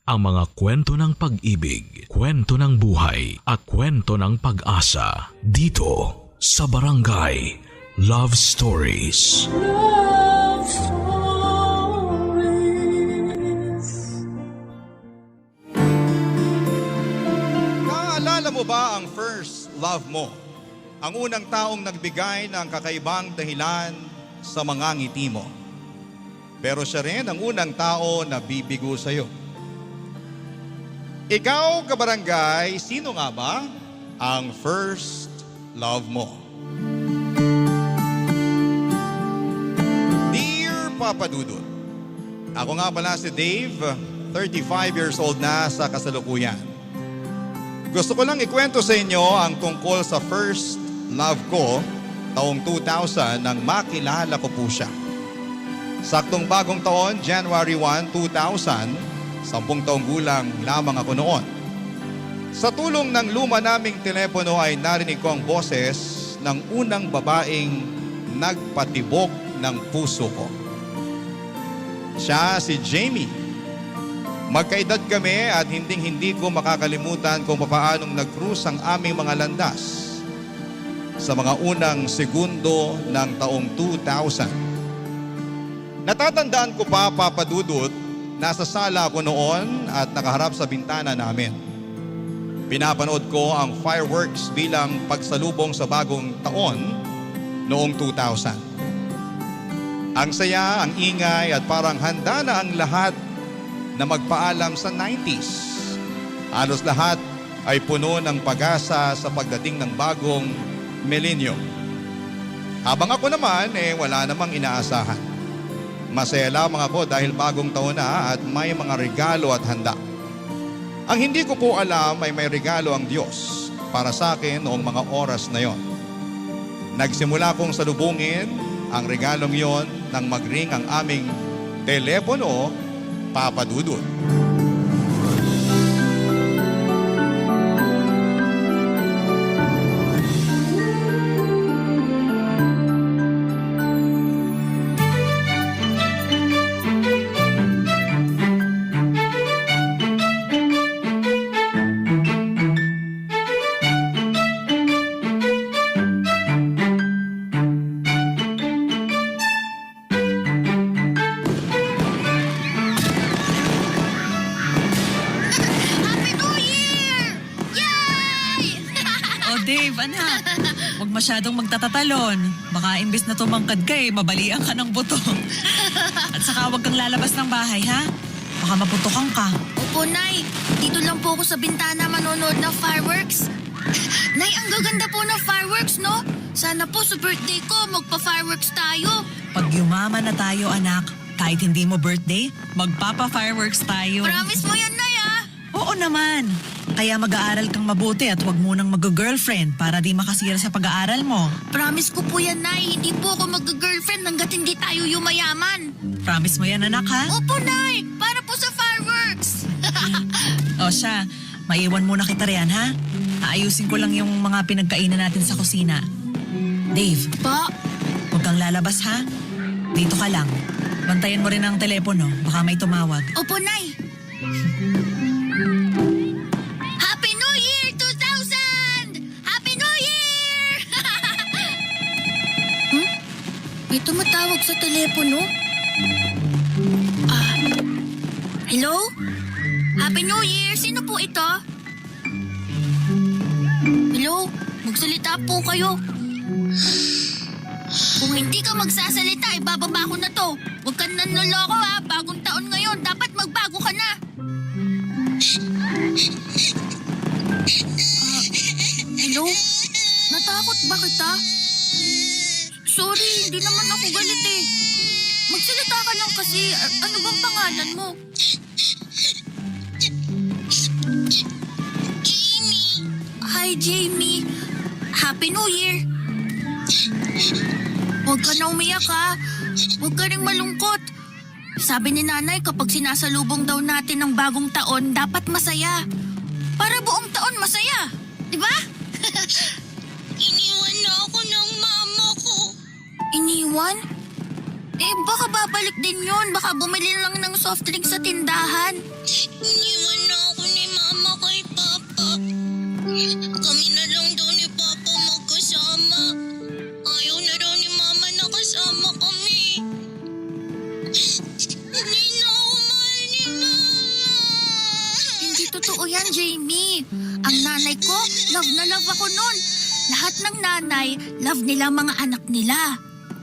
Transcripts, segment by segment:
ang mga kwento ng pag-ibig, kwento ng buhay at kwento ng pag-asa dito sa Barangay Love Stories. Love Stories. Naalala mo ba ang first love mo? Ang unang taong nagbigay ng kakaibang dahilan sa mga ngiti mo. Pero siya rin ang unang tao na bibigo sa'yo. Ikaw, kabarangay, sino nga ba ang first love mo? Dear Papa Dudut, ako nga pala si Dave, 35 years old na sa kasalukuyan. Gusto ko lang ikwento sa inyo ang tungkol sa first love ko taong 2000 nang makilala ko po siya. Saktong bagong taon, January 1, 2000, 10 taong gulang lamang ako noon. Sa tulong ng luma naming telepono ay narinig ko ang boses ng unang babaeng nagpatibok ng puso ko. Siya si Jamie. Magkaedad kami at hindi ko makakalimutan kung paanong nag-cruise ang aming mga landas sa mga unang segundo ng taong 2000. Natatandaan ko pa, Papa Dudut, nasa sala ako noon at nakaharap sa bintana namin. Pinapanood ko ang fireworks bilang pagsalubong sa bagong taon noong 2000. Ang saya, ang ingay at parang handa na ang lahat na magpaalam sa 90s. Halos lahat ay puno ng pag-asa sa pagdating ng bagong milenyo. Habang ako naman, wala namang inaasahan. Masaya lamang ako dahil bagong taon na at may mga regalo at handa. Ang hindi ko po alam ay may regalo ang Diyos para sa akin noong mga oras na yon. Nagsimula kong salubungin ang regalong yon nang mag-ring ang aming telepono, Papa Dudut. Happy New Year! Yay! Dave, anak, huwag masyadong magtatatalon. Baka imbes na tumangkad ka mabalian ka ng buto. At saka huwag kang lalabas ng bahay, ha? Baka maputokan ka. Opo, Nay. Dito lang po ako sa bintana manonood ng fireworks. Nay, ang gaganda po ng fireworks, no? Sana po sa birthday ko, magpa-fireworks tayo. Pag yumaman na tayo, anak, kahit hindi mo birthday, magpapa-fireworks tayo. Promise mo yan, Nay, ah? Oo naman. Kaya mag-aaral kang mabuti at huwag munang mag-girlfriend para di makasira sa pag-aaral mo. Promise ko po yan, Nay. Hindi po ako mag-girlfriend hanggat hindi tayo yumayaman. Promise mo yan, anak, ha? Opo, Nay. Para po sa fireworks. O siya, maiwan muna kita riyan, ha? Aayusin ko lang yung mga pinagkainan natin sa kusina. Dave, Pa? huwag kang lalabas, ha? Dito ka lang. Bantayan mo rin ang telepono. Baka may tumawag. Opo, Nay. Happy New Year 2000! Happy New Year! May tumatawag sa telepono? Hello? Happy New Year! Sino po ito? Hello? Magsalita po kayo. Kung hindi ka magsasalita, ibababa ko na to. Huwag kang nanloloko, ha. Bagong taon ngayon. Dapat magbago ka na. Hello? Natakot ba kita? Sorry, hindi naman ako galit eh. Magsalita ka lang kasi. Ano bang pangalan mo? Jamie. Hi, Jamie. Happy New Year. Huwag ka na umiyak, ha. Huwag ka rin malungkot. Sabi ni nanay kapag sinasalubong daw natin ng bagong taon, dapat masaya. Para buong taon masaya. Di ba? Iniwan na ako ng mama ko. Iniwan? Baka babalik din yun. Baka bumili lang ng soft drink sa tindahan. Iniwan totoo yan, Jamie. Ang nanay ko, love na love ako nun. Lahat ng nanay, love nila mga anak nila.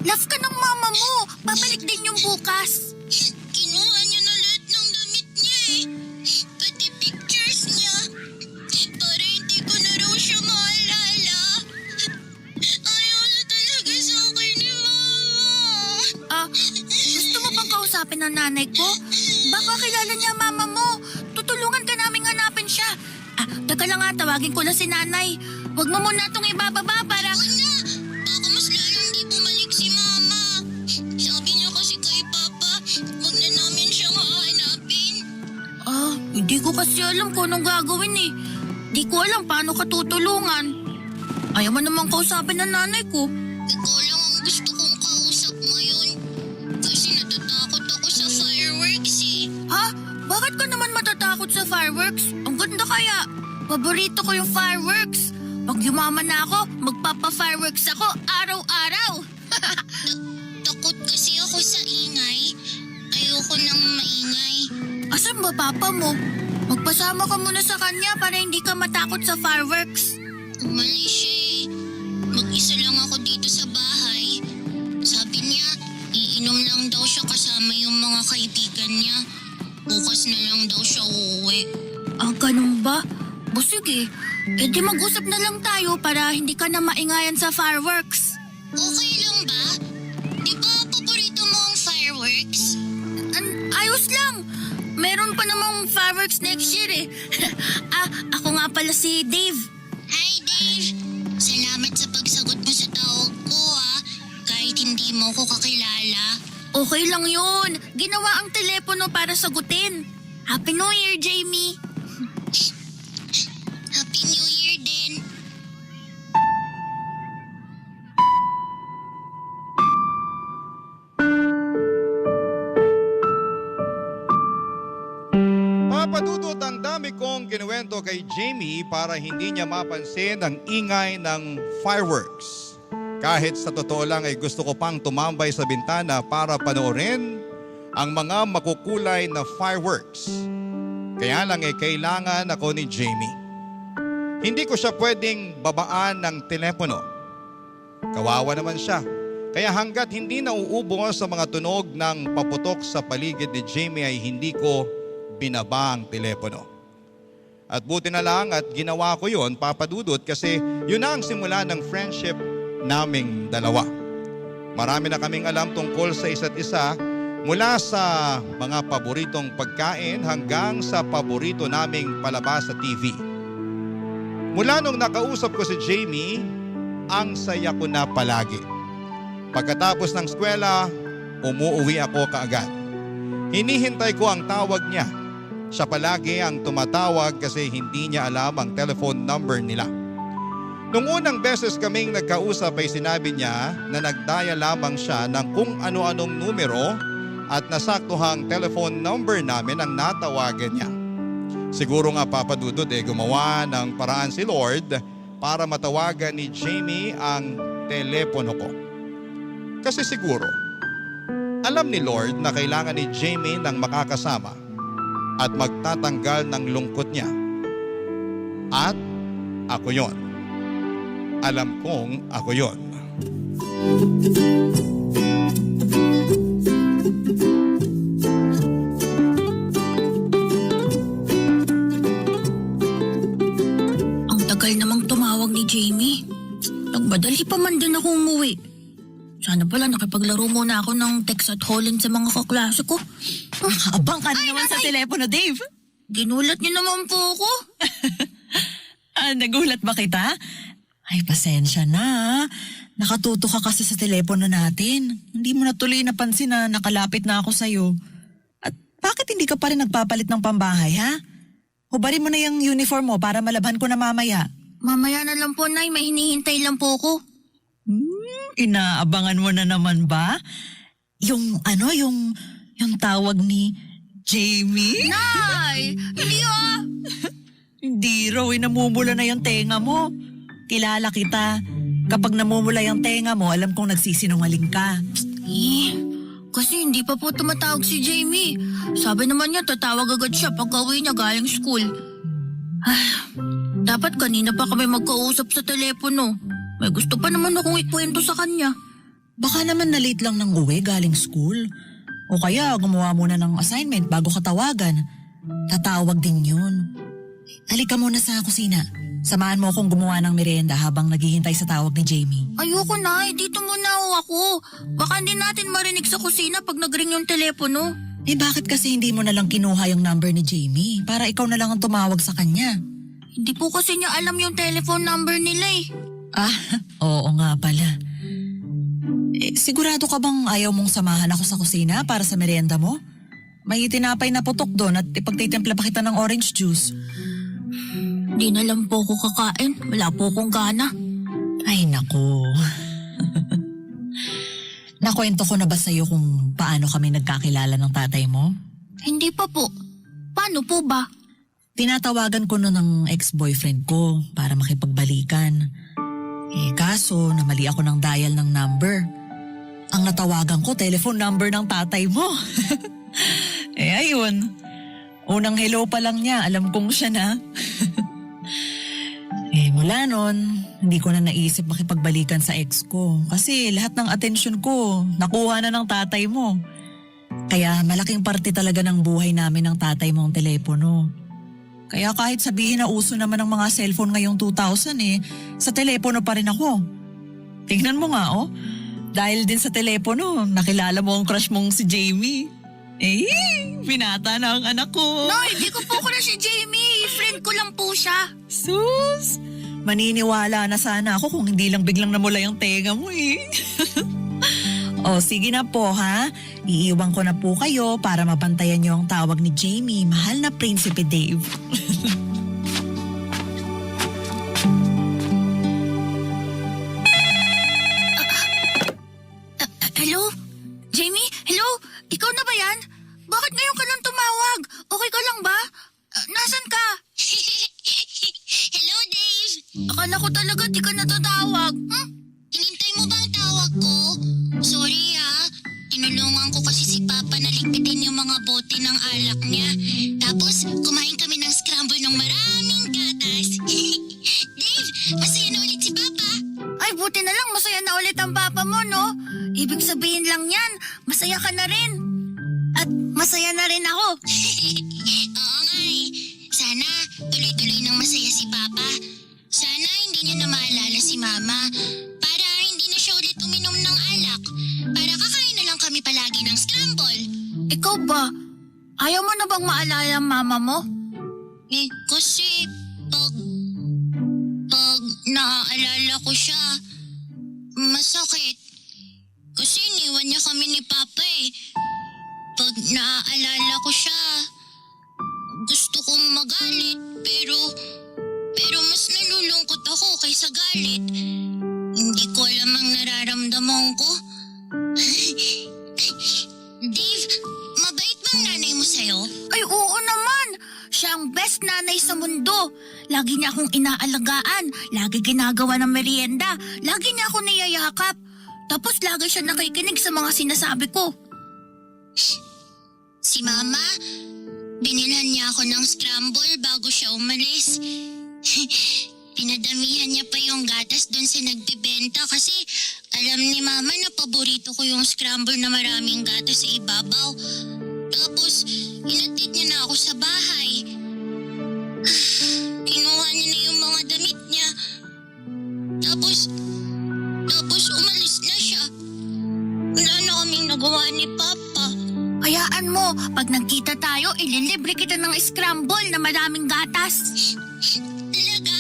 Love ka ng mama mo. Babalik din yung bukas. Kinuha niya na lahat ng damit niya eh. Pati pictures niya. Para hindi ko na raw siya maalala. Ayaw na talaga sa akin ni Mama. Gusto mo bang kausapin ng nanay ko? Baka kilala niya mama mo. Tutulungan ka namin hanapin siya. Teka lang tawagin ko na si nanay. Huwag mo muna itong ibababa para... Huwag na! Baka mas lalong di bumalik si Mama. Sabi niya kasi kay Papa, huwag na namin siyang hahanapin. Hindi ko kasi alam kung anong gagawin eh. Di ko alam paano ka tutulungan. Ayaw mo namang kausapin ng nanay ko. Ikaw lang ang gusto kong kausap ngayon. Kasi natatakot ako sa fireworks eh. Ha? Bakit ka naman matatakot sa fireworks? Ang ganda kaya. Paborito ko yung fireworks. Pag yumaman na ako, magpapa-fireworks ako araw-araw. Takot kasi ako sa ingay. Ayoko nang maingay. Asan ba papa mo? Magpasama ka muna sa kanya para hindi ka matakot sa fireworks. Umalis siya eh. Mag-isa lang ako dito sa bahay. Sabi niya, iinom lang daw siya kasama yung mga kaibigan niya. Bukas na lang daw siya uuwi. Ganun ba? Sige. Di mag-usap na lang tayo para hindi ka na maingayan sa fireworks. Okay lang ba? Di ba paborito mo ang fireworks? Ayos lang. Meron pa namang fireworks next year eh. Ako nga pala si Dave. Hi, Dave. Salamat sa pagsagot mo sa tawag ko, ha? Kahit hindi mo ko kakilala. Okay lang yun. Ginawa ang telepono para sagutin. Happy New Year, Jamie. Happy New Year din. Papadudot ang dami kong kinuwento kay Jamie para hindi niya mapansin ang ingay ng fireworks. Kahit sa totoo lang ay gusto ko pang tumambay sa bintana para panoorin ang mga makukulay na fireworks. Kaya lang kailangan ako ni Jamie. Hindi ko siya pwedeng babaan ng telepono. Kawawa naman siya. Kaya hanggat hindi nauubos sa mga tunog ng paputok sa paligid ni Jamie ay hindi ko binaba ang telepono. At buti na lang at ginawa ko yon, Papadudot, kasi yun na ang simula ng friendship naming dalawa. Marami na kaming alam tungkol sa isa't isa, mula sa mga paboritong pagkain hanggang sa paborito naming palabas sa TV. Mula nung nakausap ko si Jamie, ang saya ko na palagi. Pagkatapos ng eskwela, umuuwi ako kaagad. Hinihintay ko ang tawag niya. Siya palagi ang tumatawag kasi hindi niya alam ang telephone number nila. Nung unang beses kaming nagkausap ay sinabi niya na nagdaya lamang siya ng kung ano-anong numero at nasaktuhang telephone number namin ang natawagan niya. Siguro nga Papadudot gumawa ng paraan si Lord para matawagan ni Jamie ang telepono ko. Kasi siguro, alam ni Lord na kailangan ni Jamie ng makakasama at magtatanggal ng lungkot niya. At ako yon. Alam kong ako yon. Ang tagal namang tumawag ni Jamie. Nagmadali pa man din ako umuwi. Sana pala nakipaglaro muna ako ng text at Holland sa mga kaklase ko. Abang ka na naman sa telepono, Dave. Ginulat niyo naman po ako. Nagulat ba kita? Ay, pasensya na. Nakatuto ka kasi sa telepono natin. Hindi mo na tuloy napansin na nakalapit na ako sa'yo. At bakit hindi ka pa rin nagpapalit ng pambahay, ha? Hubarin mo na yung uniform mo para malabhan ko na mamaya. Mamaya na lang po, Nay. May hinihintay lang po ko. Inaabangan mo na naman ba? Yung tawag ni Jamie? Nay! Hindi Hindi raw, namumula na yung tenga mo. Kilala kita. Kapag namumula yung tenga mo, alam kong nagsisinungaling ka. Kasi hindi pa po tumatawag si Jamie. Sabi naman niya tatawag agad siya pag uwi niya galing school. Dapat kanina pa kami magkausap sa telepono. May gusto pa naman akong ikwento sa kanya. Baka naman na-late lang ng uwi galing school. O kaya gumawa muna ng assignment bago ka tawagan. Tatawag din yun. Halika muna sa kusina. Samahan mo akong gumawa ng merienda habang naghihintay sa tawag ni Jamie. Ayoko na, dito muna ako. Baka hindi natin marinig sa kusina pag nagring yung telepono. Bakit kasi hindi mo na lang kinuha yung number ni Jamie para ikaw na lang ang tumawag sa kanya? Hindi po kasi niya alam yung telephone number nila eh. Oo nga pala. Sigurado ka bang ayaw mong samahan ako sa kusina para sa merienda mo? May tinapay na putok doon at ipagtitimpla pa kita ng orange juice. Di na lang po ko kakain. Wala po akong gana. Ay naku. Nakwento ko na ba sa'yo kung paano kami nagkakilala ng tatay mo? Hindi pa po. Paano po ba? Tinatawagan ko noon ng ex-boyfriend ko para makipagbalikan. Kaso namali ako ng dial ng number. Ang natawagan ko, telephone number ng tatay mo. Ayun. Unang hello pa lang niya, alam kong siya na. Mula nun, hindi ko na naisip makipagbalikan sa ex ko. Kasi lahat ng atensyon ko, nakuha na ng tatay mo. Kaya malaking parte talaga ng buhay namin ng tatay mo ang telepono. Kaya kahit sabihin na uso naman ng mga cellphone ngayong 2000 sa telepono pa rin ako. Tingnan mo nga dahil din sa telepono, nakilala mo ang crush mong si Jamie. Binata na ang anak ko. No, hindi ko po crush si Jamie. Friend ko lang po siya. Sus, maniniwala na sana ako kung hindi lang biglang namula yung tenga mo sige na po ha. Iiwan ko na po kayo para mabantayan niyo ang tawag ni Jamie, mahal na Prinsipe Dave. Hello? Jamie? Hello? Ikaw na ba yan? Bakit ngayon ka lang tumawag? Okay ka lang ba? Nasaan ka? Hello, Dave. Akala ko talaga di ka natatawag. Hinintay mo ba ang tawag ko? Sorry tinulungan ko kasi si Papa na ligpitin yung mga bote ng alak niya. Tapos, kumain kami ng scramble ng maraming gatas. Dave, masaya na ulit si Papa. Ay, buti na lang masaya na ulit ang papa mo, no? Ibig sabihin lang yan, masaya ka na rin. At masaya na rin ako. Oo nga Sana tuloy-tuloy nang masaya si Papa. Sana hindi niya na maalala si Mama. Para hindi na siya ulit uminom ng alak. Para kakain na lang kami palagi ng scramble. Ikaw ba? Ayaw mo na bang maalala ang mama mo? Kasi pag naaalala ko siya, masakit. Kasi iniwan niya kami ni Papa Pag naaalala ko siya, gusto kong magalit pero mas nalulungkot ako kaysa galit. Hindi ko alam ang nararamdaman ko. Dave, mabait bang nanay mo sa'yo? Ay, oo naman. Siya ang best nanay sa mundo. Lagi niya akong inaalagaan. Lagi ginagawa ng merienda. Lagi niya ako niyayakap. Tapos lagi siya nakikinig sa mga sinasabi ko. Si Mama, binilhan niya ako ng scramble bago siya umalis. Pinadamihan niya pa yung gatas doon sa nagbibenta kasi alam ni Mama na paborito ko yung scramble na maraming gatas sa ibabaw. Tapos, inatid niya na ako sa bahay. Kinuha niya na yung mga damit niya. Tapos umalis na siya. Wala na kaming nagawa ni Papa. Hayaan mo, pag nagkita tayo, ililibre kita ng scramble na maraming gatas. Talaga?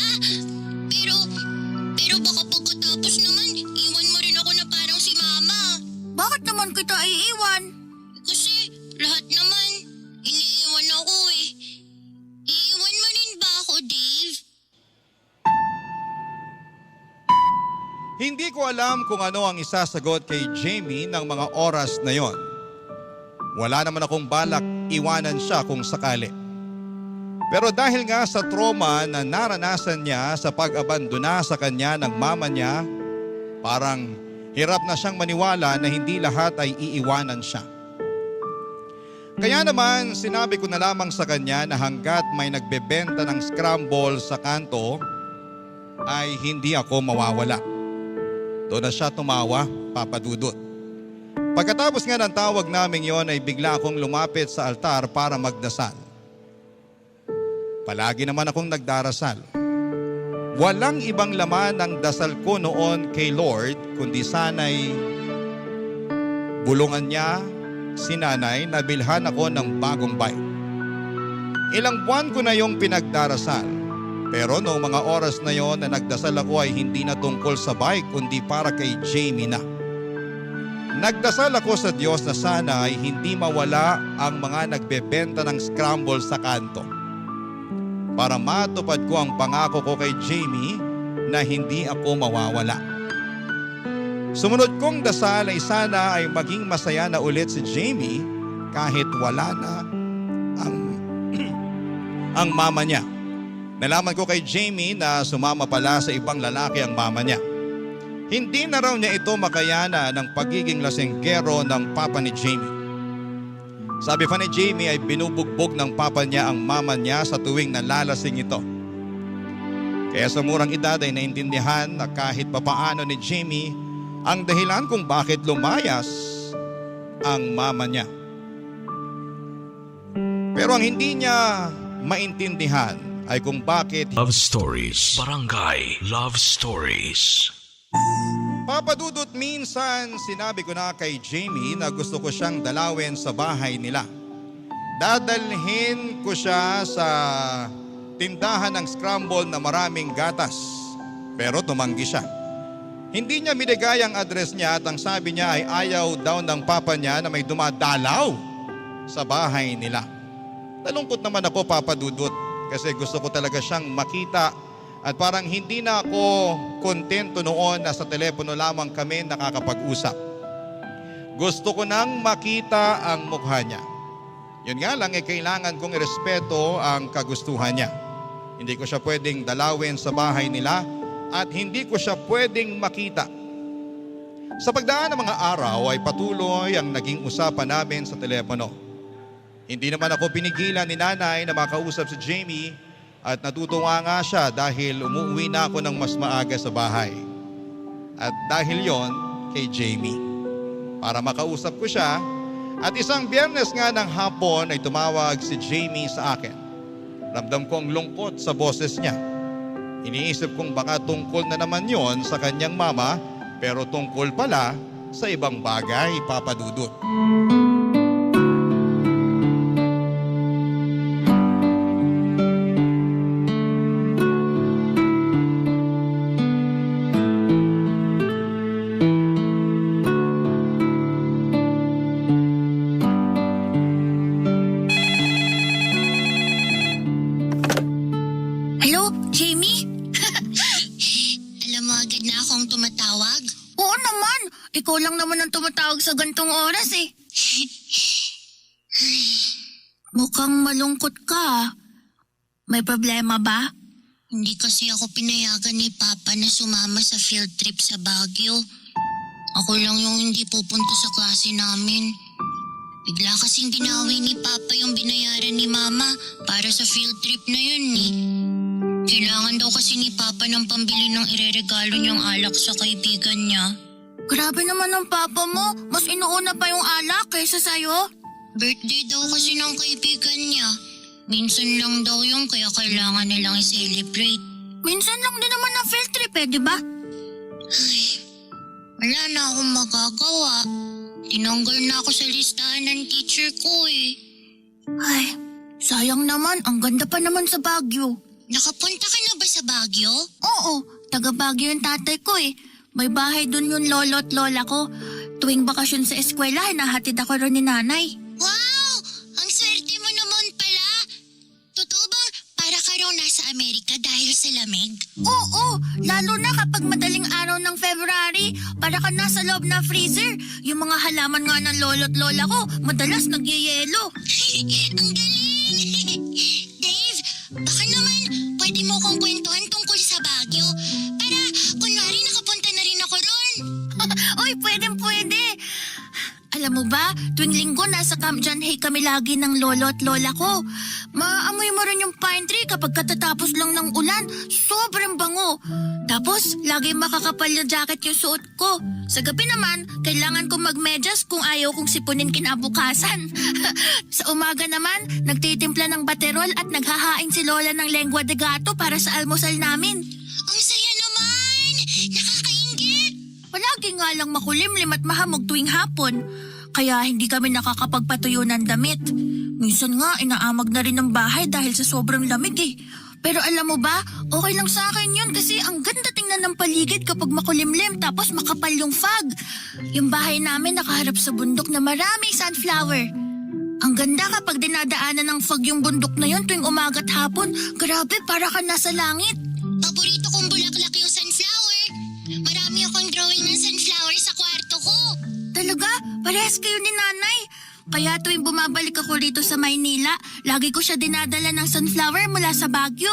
Pero baka pagkatapos naman, iwan mo rin ako na parang si Mama. Bakit naman kita iiwan? Kasi lahat naman, iniiwan ako Iiwan mo rin ba ako, Dave? Hindi ko alam kung ano ang isasagot kay Jamie ng mga oras na yon. Wala naman akong balak iwanan siya kung sakali. Pero dahil nga sa trauma na naranasan niya sa pag-abandona sa kanya ng mama niya, parang hirap na siyang maniwala na hindi lahat ay iiwanan siya. Kaya naman sinabi ko na lamang sa kanya na hanggat may nagbebenta ng scramble sa kanto ay hindi ako mawawala. Doon na siya tumawa, Papa Dudut. Pagkatapos nga ng tawag namin yon ay bigla akong lumapit sa altar para magdasal. Palagi naman akong nagdarasal. Walang ibang laman ang dasal ko noon kay Lord kundi sana'y bulungan niya si nanay na bilhan ako ng bagong bike. Ilang buwan ko na yung pinagdarasal. Pero noong mga oras na yon na nagdasal ako ay hindi na tungkol sa bike kundi para kay Jamie na. Nagdasal ako sa Diyos na sana ay hindi mawala ang mga nagbebenta ng scramble sa kanto. Para matupad ko ang pangako ko kay Jamie na hindi ako mawawala. Sumunod kong dasal ay sana ay maging masaya na ulit si Jamie kahit wala na ang mama niya. Nalaman ko kay Jamie na sumama pala sa ibang lalaki ang mama niya. Hindi na raw niya ito makayana ng pagiging lasenggero ng papa ni Jamie. Sabi pa ni Jamie ay binubugbog ng papa niya ang mama niya sa tuwing nalalasing ito. Kaya sa murang edad ay naintindihan na kahit papaano ni Jamie ang dahilan kung bakit lumayas ang mama niya. Pero ang hindi niya maintindihan ay kung bakit Love Stories. Barangay Love Stories. Papa Dudut, minsan sinabi ko na kay Jamie na gusto ko siyang dalawin sa bahay nila. Dadalhin ko siya sa tindahan ng scramble na maraming gatas. Pero tumanggi siya. Hindi niya binigay ang address niya at ang sabi niya ay ayaw daw ng papa niya na may dumadalaw sa bahay nila. Nalungkot naman ako, Papa Dudut, kasi gusto ko talaga siyang makita. At parang hindi na ako kontento noon na sa telepono lamang kami nakakapag-usap. Gusto ko nang makita ang mukha niya. Yun nga lang, kailangan kong irespeto ang kagustuhan niya. Hindi ko siya pwedeng dalawin sa bahay nila at hindi ko siya pwedeng makita. Sa pagdaan ng mga araw ay patuloy ang naging usapan namin sa telepono. Hindi naman ako pinigilan ni nanay na makausap si Jamie. At natutuwa nga siya dahil umuwi na ako ng mas maaga sa bahay. At dahil yon kay Jamie. Para makausap ko siya. At isang Biyernes nga ng hapon ay tumawag si Jamie sa akin. Ramdam kong lungkot sa boses niya. Iniisip kong baka tungkol na naman yon sa kanyang mama, pero tungkol pala sa ibang bagay, Papa Dudut. Hello, Jamie? Alam mo agad na akong tumatawag? Oo naman. Ikaw lang naman ang tumatawag sa gantong oras eh. Mukhang malungkot ka. May problema ba? Hindi kasi ako pinayagan ni Papa na sumama sa field trip sa Baguio. Ako lang yung hindi pupunta sa klase namin. Bigla kasing binawi ni Papa yung binayaran ni Mama para sa field trip na yun eh. Kailangan daw kasi ni Papa ng pambili ng ireregalo niyang alak sa kaibigan niya. Grabe naman ang papa mo. Mas inuuna pa yung alak kaysa sa'yo. Birthday daw kasi ng kaibigan niya. Minsan lang daw yung kaya kailangan nilang i-celebrate. Minsan lang din naman ang field trip eh, di ba? Wala na akong magagawa. Tinanggal na ako sa listahan ng teacher ko eh. Ay, sayang naman. Ang ganda pa naman sa Baguio. Nakapunta ka na ba sa Baguio? Oo, taga Baguio yung tatay ko eh. May bahay dun yung lolo at lola ko. Tuwing bakasyon sa eskwela, hinahatid ako ron ni nanay. Wow! Ang swerte mo naman pala. Totoo bang para ka raw nasa Amerika dahil sa lamig? Oo, lalo na kapag madaling araw ng February, para ka nasa loob ng freezer. Yung mga halaman nga ng lolo at lola ko, madalas nagyayelo. Ang galing! Dave, baka naman pwede mo kong kwentuhan tungkol sa Baguio para kunwari nakapunta na rin ako ron. Uy, pwede. Alam mo ba, tuwing linggo nasa Camp John Hay kami lagi ng lolo at lola ko. Maamoy mo rin yung pine tree kapag katatapos lang ng ulan. Sobrang bango. Tapos, lagi makakapal yung jacket yung suot ko. Sa gabi naman, kailangan kong magmedyas kung ayaw kong sipunin kinabukasan. Sa umaga naman, nagtitimpla ng baterol at naghahain si lola ng lengua de gato para sa almusal namin. Ang saya naman! Nakakaingit! Palagi nga lang makulimlim at mahamog tuwing hapon. Kaya hindi kami nakakapagpatuyo ng damit. Minsan nga inaamag na rin ng bahay dahil sa sobrang lamig eh. Pero alam mo ba, okay lang sa akin yun kasi ang ganda tingnan ng paligid kapag makulimlim tapos makapal yung fog. Yung bahay namin nakaharap sa bundok na maraming sunflower. Ang ganda kapag dinadaanan ng fog yung bundok na yun tuwing umaga at hapon. Grabe, para ka nasa langit. Paborito kong bulaklak yung sunflower. Marami akong drawing ng sunflower sa kwarto ko. Talaga? Parehas kayo ni nanay. Kaya tuwing bumabalik ako rito sa Maynila, lagi ko siya dinadala ng sunflower mula sa Baguio.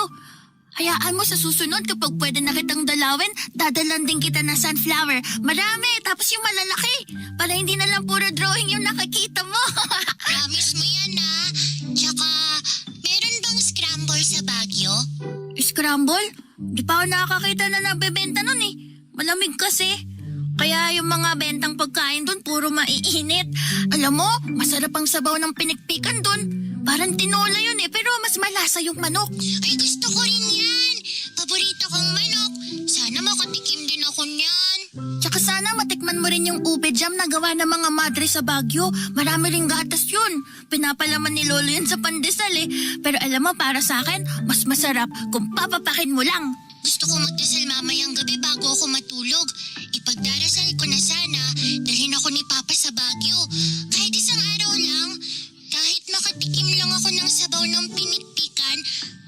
Hayaan mo sa susunod kapag pwede na kitang dalawin, dadalan din kita ng sunflower. Marami, tapos yung malalaki. Para hindi na lang puro drawing yung nakikita mo. Promise mo yan, ha? Tsaka, meron bang scramble sa Baguio? Scramble? Di pa ako nakakakita na nabebenta nun eh. Malamig kasi. Kaya yung mga bentang pagkain doon puro maiinit. Alam mo, masarap ang sabaw ng pinikpikan doon. Parang tinola yun eh, pero mas malasa yung manok. Ay, gusto ko rin yan. Paborito kong manok. Sana makatikim din ako niyan. Tsaka sana matikman mo rin yung ube jam na gawa ng mga madre sa Baguio. Marami ring gatas yun. Pinapalaman ni Lolo yun sa pandesal eh. Pero alam mo, para sa akin, mas masarap kung papapakin mo lang. Gusto ko magdasal mamayang gabi bago ako matulog. Ipagdarasal ko na sana, dalhin ako ni Papa sa Baguio. Kahit isang araw lang, kahit makatikim lang ako ng sabaw ng pinikpikan,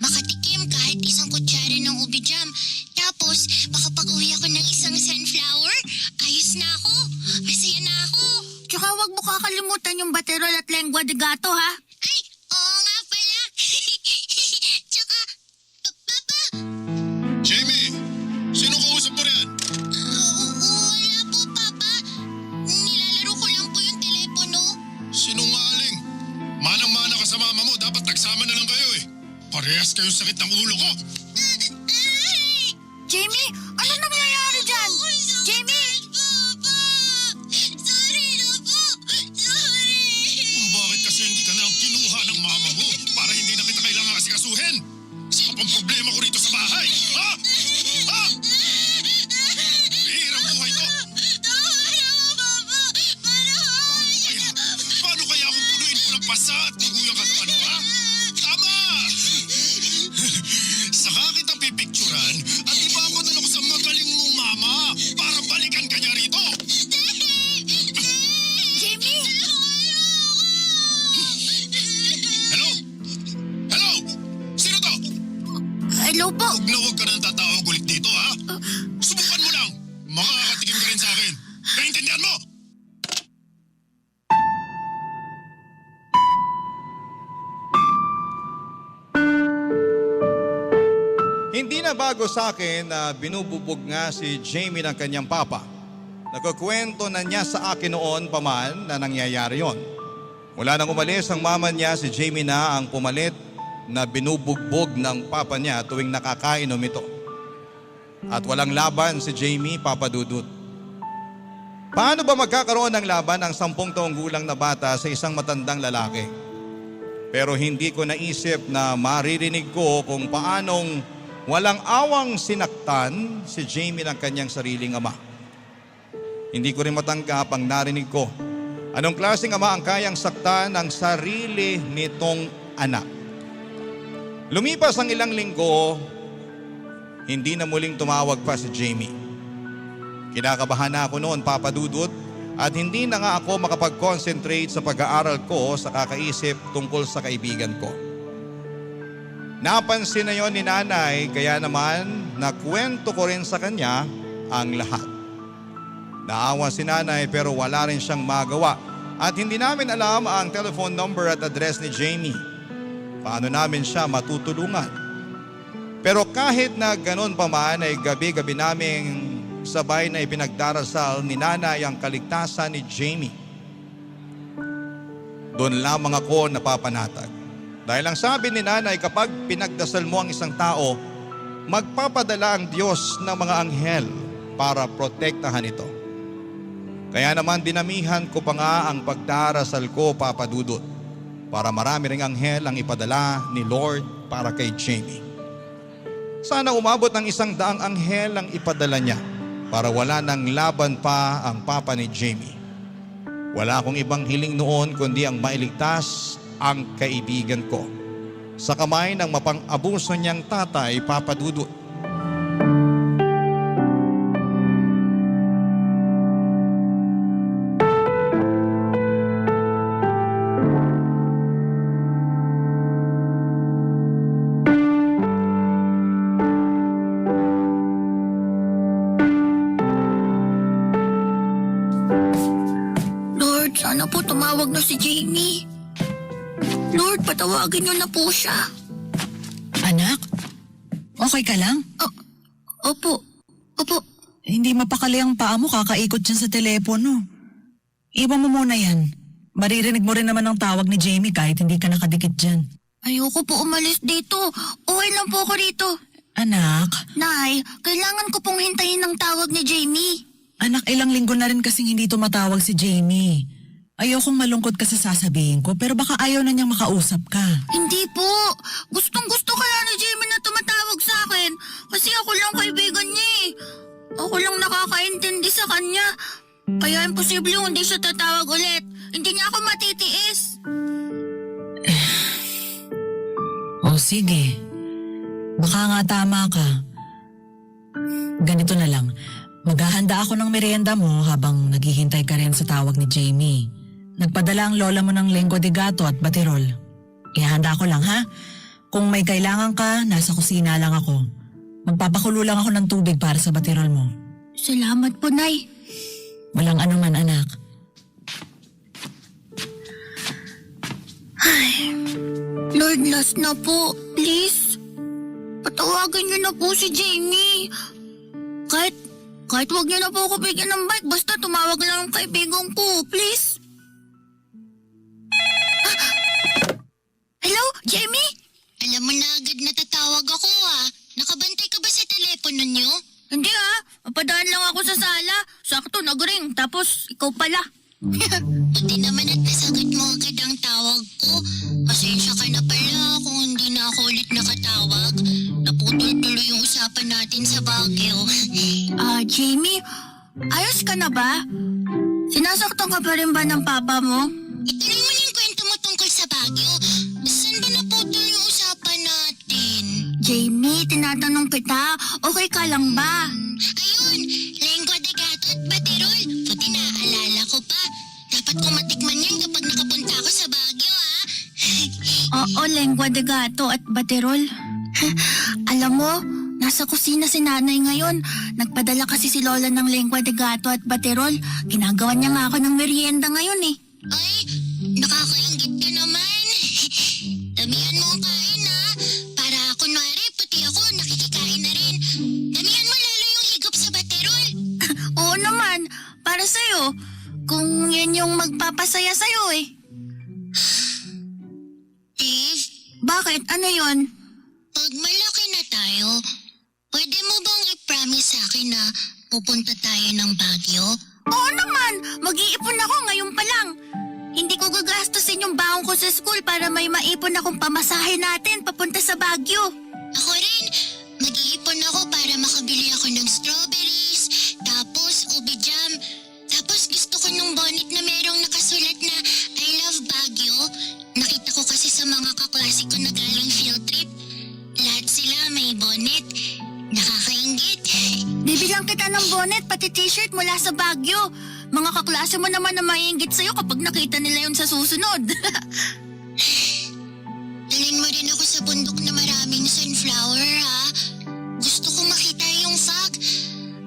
makatikim kahit isang kutsara ng ube jam. Tapos, makapag-uwi ako ng isang sunflower, ayos na ako. Masaya na ako. Tsaka wag mo kakalimutan yung baterol at lengua de gato ha. Ay, oo nga pala. Tsaka, Papa, Jamie! Sino kausap mo riyan? wala po, Papa. Nilalaro ko lang po yung telepono. Sinungaling! Manang-mana ka sa mama mo, dapat nagsama na lang kayo eh. Parehas kayong sakit ng ulo ko. Jamie, ano nangyayari dyan? Jamie! Papa! Sorry na po! Sorry! Bakit kasi hindi ka na ang kinuha ng mama mo para hindi na kita kailangan asikasuhin? Saka pang problema ko rito sa bahay, ha? Ha? Hirang buhay ko. Paano kaya kung punuin ko ng pasa at tuguyang ka ng ano, ha? Tama! Saka kitang pipicturan at ipapadala ko sa magaling mong mama para balikan ka niya rito. Jamie! Hello? Hello? Sino to? Hello po. Huwag na huwag ka nang tatawag ulit dito, ha? Subukan mo lang. Makakatikim ka rin sa akin. Naintindihan mo? Hindi na bago sa akin na binububog nga si Jamie ng kanyang papa. Nagkukwento na niya sa akin noon pa man na nangyayari yon. Mula nang umalis ang mama niya, si Jamie na ang pumalit na binubugbog ng papa niya tuwing nakakainom ito. At walang laban si Jamie, Papa Dudut. Paano ba magkakaroon ng laban ang 10 taong gulang na bata sa isang matandang lalaki? Pero hindi ko naisip na maririnig ko kung paanong walang awang sinaktan si Jamie ng kanyang sariling ama. Hindi ko rin matanggap ang narinig ko. Anong klaseng ama ang kayang saktan ang sarili nitong anak? Lumipas ang ilang linggo, hindi na muling tumawag pa si Jamie. Kinakabahan na ako noon, Papa Dudut, at hindi na nga ako makapag-concentrate sa pag-aaral ko sa kakaisip tungkol sa kaibigan ko. Napansin na yon ni nanay, kaya naman nakwento ko rin sa kanya ang lahat. Naawa si nanay pero wala rin siyang magawa at hindi namin alam ang telephone number at address ni Jamie. Paano namin siya matutulungan? Pero kahit na ganon pa man ay gabi-gabi naming sabay na ipinagdarasal ni nanay ang kaligtasan ni Jamie. doon lamang ako napapanatag. Dahil ang sabi ni nanay, kapag pinagdasal mo ang isang tao, magpapadala ang Diyos ng mga anghel para protektahan ito. Kaya naman dinamihan ko pa nga ang pagdarasal ko, Papa Dudut, para marami ring anghel ang ipadala ni Lord para kay Jamie. Sana umabot ng 100 anghel ang ipadala niya para wala nang laban pa ang papa ni Jamie. Wala akong ibang hiling noon kundi ang mailigtas ang kaibigan ko sa kamay ng mapang-abuso niyang tatay, Papa Dudut. Lord, sana po tumawag na si Jamie. Lord, patawagin niyo na po siya. Anak? Okay ka lang? Opo. Hindi mapakali ang paa mo, kakaikot dyan sa telepono. Iwan mo muna yan. Maririnig mo rin naman ang tawag ni Jamie kahit hindi ka nakadikit dyan. Ayoko po umalis dito. Uwi lang po ako rito. Anak? Nay, kailangan ko pong hintayin ang tawag ni Jamie. Anak, ilang linggo na rin kasing hindi tumatawag si Jamie. Ayokong malungkot ka sa sasabihin ko, pero baka ayaw na niyang makausap ka. Hindi po. Gustong-gusto kaya ni Jamie na tumatawag sa akin. Kasi ako lang kaibigan niya eh. Ako lang nakakaintindi sa kanya. Kaya imposible hindi siya tatawag ulit. Hindi niya ako matitiis. O sige. Baka nga tama ka. Ganito na lang. Maghahanda ako ng merienda mo habang naghihintay ka rin sa tawag ni Jamie. Nagpadala ang lola mo ng lengua de gato at baterol. Ihanda ko lang ha. Kung may kailangan ka, nasa kusina lang ako. Magpapakulo lang ako ng tubig para sa baterol mo. Salamat po, Nay. Walang anuman, anak. Lord, last na po. Please. Patawagan niyo na po si Jamie. Kahit wag niyo na po ako bigyan ng bike, basta tumawag lang ang kaibigan ko, please. Hello, Jamie? Alam mo na agad natatawag ako Nakabantay ka ba sa telepono niyo? Hindi mapadaan lang ako sa sala. Sakto, nag-ring, tapos ikaw pala. Buti naman at nasagot mo agad ang tawag ko. Pasensya ka na pala kung hindi na ako ulit nakatawag. Naputol tuloy yung usapan natin sa Baguio. Jamie, ayos ka na ba? Sinasaktan ka pa rin ba ng papa mo? Ituloy mo na yung kwento mo tungkol sa Baguio. Saan ba naputol yung usapan natin? Jamie, tinatanong kita, okay ka lang ba? Ayun, lengua de gato at baterol. Buti naaalala ko pa. Dapat ko matikman yun kapag nakapunta ako sa Baguio, Oo, lengua de gato at baterol. Alam mo, nasa kusina si nanay ngayon. Nagpadala kasi si Lola ng lengua de gato at baterol. Ginagawa niya nga ako ng merienda ngayon eh. Ay, nakakaingit ka naman. Damihan mo ang kain Para kunwari, pati ako nakikikain na rin. Damihan mo lalo yung higop sa baterol. Oo naman, para sa'yo. Kung yan yung magpapasaya sa'yo eh. Dave, Bakit? Ano yon? pag malaki na tayo, pwede mo bang i-promise sa akin na pupunta tayo ng Baguio? Oo naman, mag-iipon ako ngayon pa lang. Hindi ko gagastusin yung baon ko sa school para may maipon akong pamasahe natin papunta sa Baguio. Ako rin, mag-iipon ako para makabili ako ng strawberries, tapos ubi jam. Tapos gusto ko nung bonnet na merong nakasulat na I love Baguio. Nakita ko kasi sa mga kaklase ko na galing field trip. Lahat sila may bonnet. Nakakaingit. Bibilang kita ng bonnet pati t-shirt mula sa Baguio. Mga kaklase mo naman na maiinggit sa'yo kapag nakita nila yun sa susunod. Dalhin mo rin ako sa bundok na maraming sunflower, Gusto kong makita yung fog.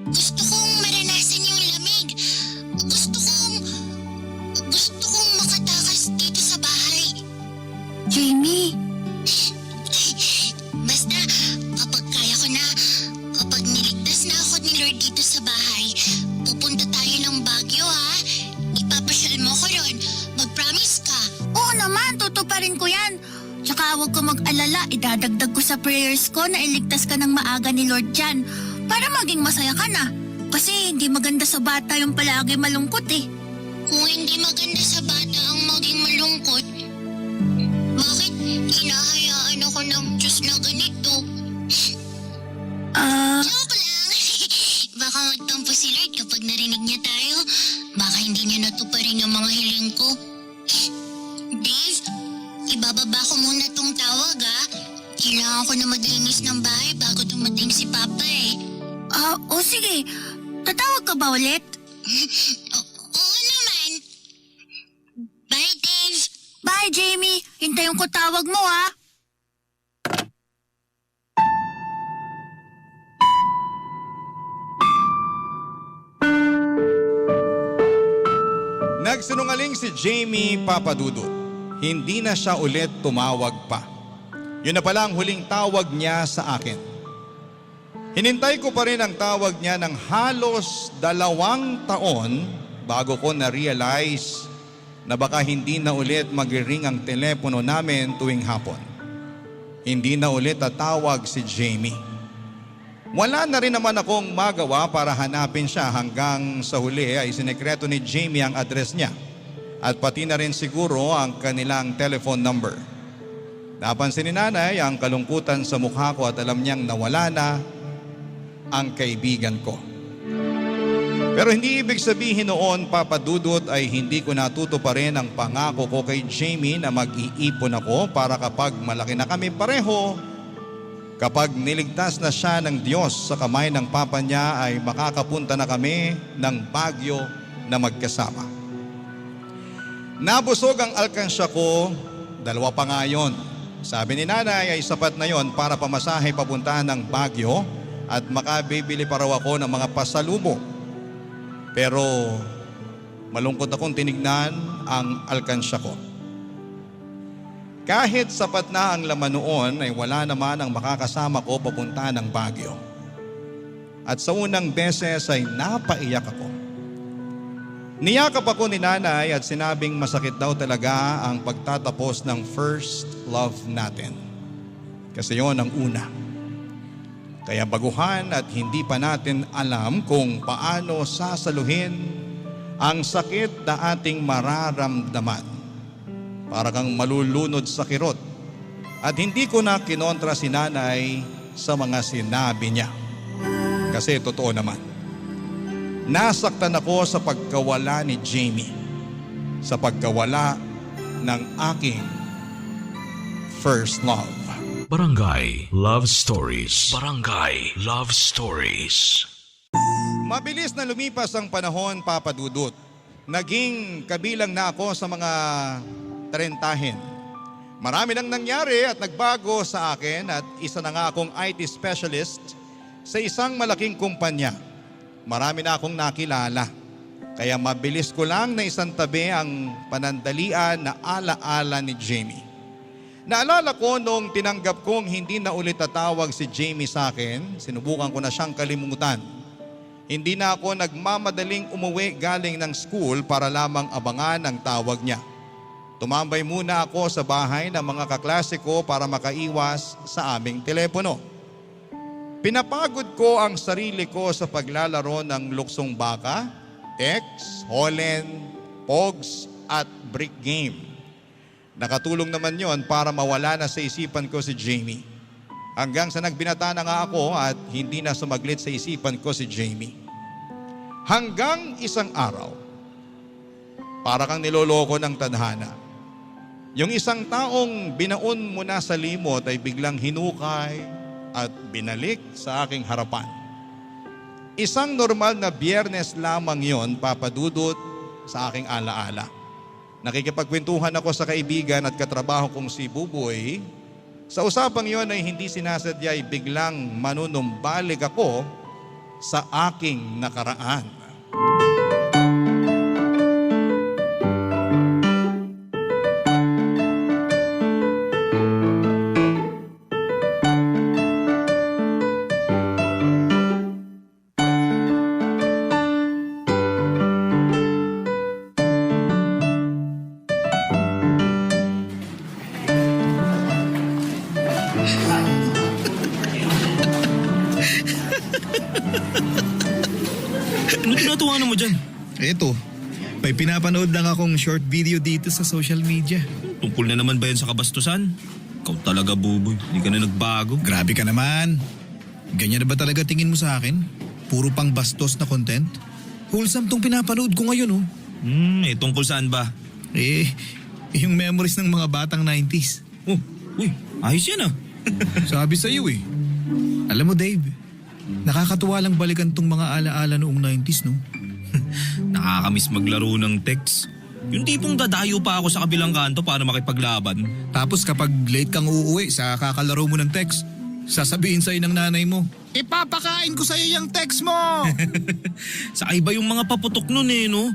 Gusto kong maranasan yung lamig. Gusto kong makatakas dito sa bahay. Jamie, Basta, kapag kaya ko na, kapag niligtas na ako ni Lord dito sa bahay, pupunta tayo ng Baguio, Ipapasyal mo ko ron. Mag-promise ka. oo huwag ka mag-alala. Idadagdag ko sa prayers ko na iligtas ka ng maaga ni Lord Jan para maging masaya ka na. Kasi hindi maganda sa bata yung palagi malungkot eh. Kung hindi maganda sa bata ang maging malungkot, bakit hinahayaan ako ng Diyos na ganito? Joke lang. Baka magtampo si Lord kapag narinig niya tayo. Baka hindi niya natuparin ang mga hiling ko. Dave, ibababa ko muna tong tawag Kailangan ko na maglinis ng bahay bago dumating si Papa eh. O sige. Tatawag ka ba ulit? Oo naman. Bye, Dave. Bye, Jamie. Hintayin ko tawag mo Nagsinungaling si Jamie, Papa Dudut. Hindi na siya ulit tumawag pa. Yun na pala ang huling tawag niya sa akin. Hinintay ko pa rin ang tawag niya ng halos 2 taon bago ko na-realize na baka hindi na ulit mag-ring ang telepono namin tuwing hapon. Hindi na ulit tatawag si Jamie. Wala na rin naman akong magawa para hanapin siya hanggang sa huli ay sinekreto ni Jamie ang address niya at pati na rin siguro ang kanilang telephone number. Napansin ni nanay ang kalungkutan sa mukha ko at alam niyang nawala na ang kaibigan ko. Pero hindi ibig sabihin noon, Papa Dudut, ay hindi ko natutuparin ang pangako ko kay Jamie na mag-iipon ako para kapag malaki na kami pareho, kapag niligtas na siya ng Diyos sa kamay ng Papa niya ay makakapunta na kami ng Baguio na magkasama. Nabusog ang alkansya ko, 2 pa nga yun. Sabi ni nanay ay sapat na yon para pamasahe papuntahan ng Baguio at makabibili pa raw ako ng mga pasalubong. Pero malungkot akong tinignan ang alkansya ko. Kahit sapat na ang laman noon ay wala naman ang makakasama ko papunta ng Baguio. At sa unang beses ay napaiyak ako. Niyakap ako ni nanay at sinabing masakit daw talaga ang pagtatapos ng first love natin. Kasi yon ang una. Kaya baguhan at hindi pa natin alam kung paano sasaluhin ang sakit na ating mararamdaman. Para kang malulunod sa kirot. At hindi ko na kinontra si nanay sa mga sinabi niya. Kasi totoo naman. Nasaktan ako sa pagkawala ni Jamie. Sa pagkawala ng aking first love. Barangay Love Stories. Barangay Love Stories. Mabilis na lumipas ang panahon, Papa Dudut. Naging kabilang na ako sa mga 30. Marami nang nangyari at nagbago sa akin at isa na nga akong IT specialist sa isang malaking kumpanya. Marami na akong nakilala. Kaya mabilis ko lang na isantabi ang panandalian na alaala ni Jamie. Naalala ko nung tinanggap kong hindi na ulit tatawag si Jamie sa akin, sinubukan ko na siyang kalimutan. Hindi na ako nagmamadaling umuwi galing ng school para lamang abangan ang tawag niya. Tumambay muna ako sa bahay ng mga kaklase ko para makaiwas sa aming telepono. Pinapagod ko ang sarili ko sa paglalaro ng luksong baka, X, Holland, Pogs at brick game. Nakatulong naman yon para mawala na sa isipan ko si Jamie. Hanggang sa nagbinata na nga ako at hindi na sumaglit sa isipan ko si Jamie. Hanggang isang araw, para kang niloloko ng tadhana. Yung isang taong binaon mo na sa limot ay biglang hinukay at binalik sa aking harapan. Isang normal na Biyernes lamang yon, Papa Dudut, sa aking alaala. Nakikipagkwentuhan ako sa kaibigan at katrabaho kong si Buboy. Sa usapang yon ay hindi sinasadya ay biglang manunumbalik ako sa aking nakaraan. Ano tinatawanan mo dyan? Eto, may pinapanood lang akong short video dito sa social media. Tungkol na naman ba yan sa kabastusan? Ikaw talaga, Buboy. Hindi ka na nagbago. Grabe ka naman. Ganyan na ba talaga tingin mo sa akin? Puro pang bastos na content? Wholesome tong pinapanood ko ngayon oh. Tungkol saan ba? Yung memories ng mga batang 90s. Oh, uy, ayos yan ah. Sabi sa'yo eh. Alam mo Dave, nakakatuwa lang balikan tong mga alaala noong 90s no? Nakakamiss maglaro ng text. Yung tipong dadayo pa ako sa kabilang kanto para makipaglaban. Tapos kapag late kang uuwi sa kakalaro mo ng text, sasabihin sa'yo ng nanay mo, ipapakain ko sa'yo yung text mo! Sa iba yung mga paputok nun eh, no?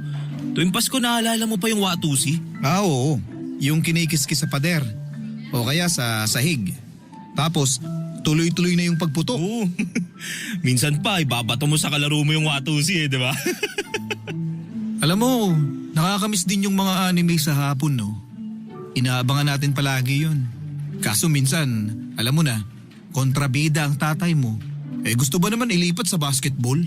Tuwing Pasko naalala mo pa yung Watusi? Oo. Yung kinikiskis sa pader. O kaya sa sahig. Tapos, tuloy-tuloy na yung pagputok. Oo. Minsan pa, ibabato mo sa kalaro mo yung Watusi eh, di ba? Alam mo, nakakamiss din yung mga anime sa hapon, no? Inaabangan natin palagi yun. Kaso minsan, alam mo na, kontrabida ang tatay mo. Gusto ba naman ilipat sa basketball?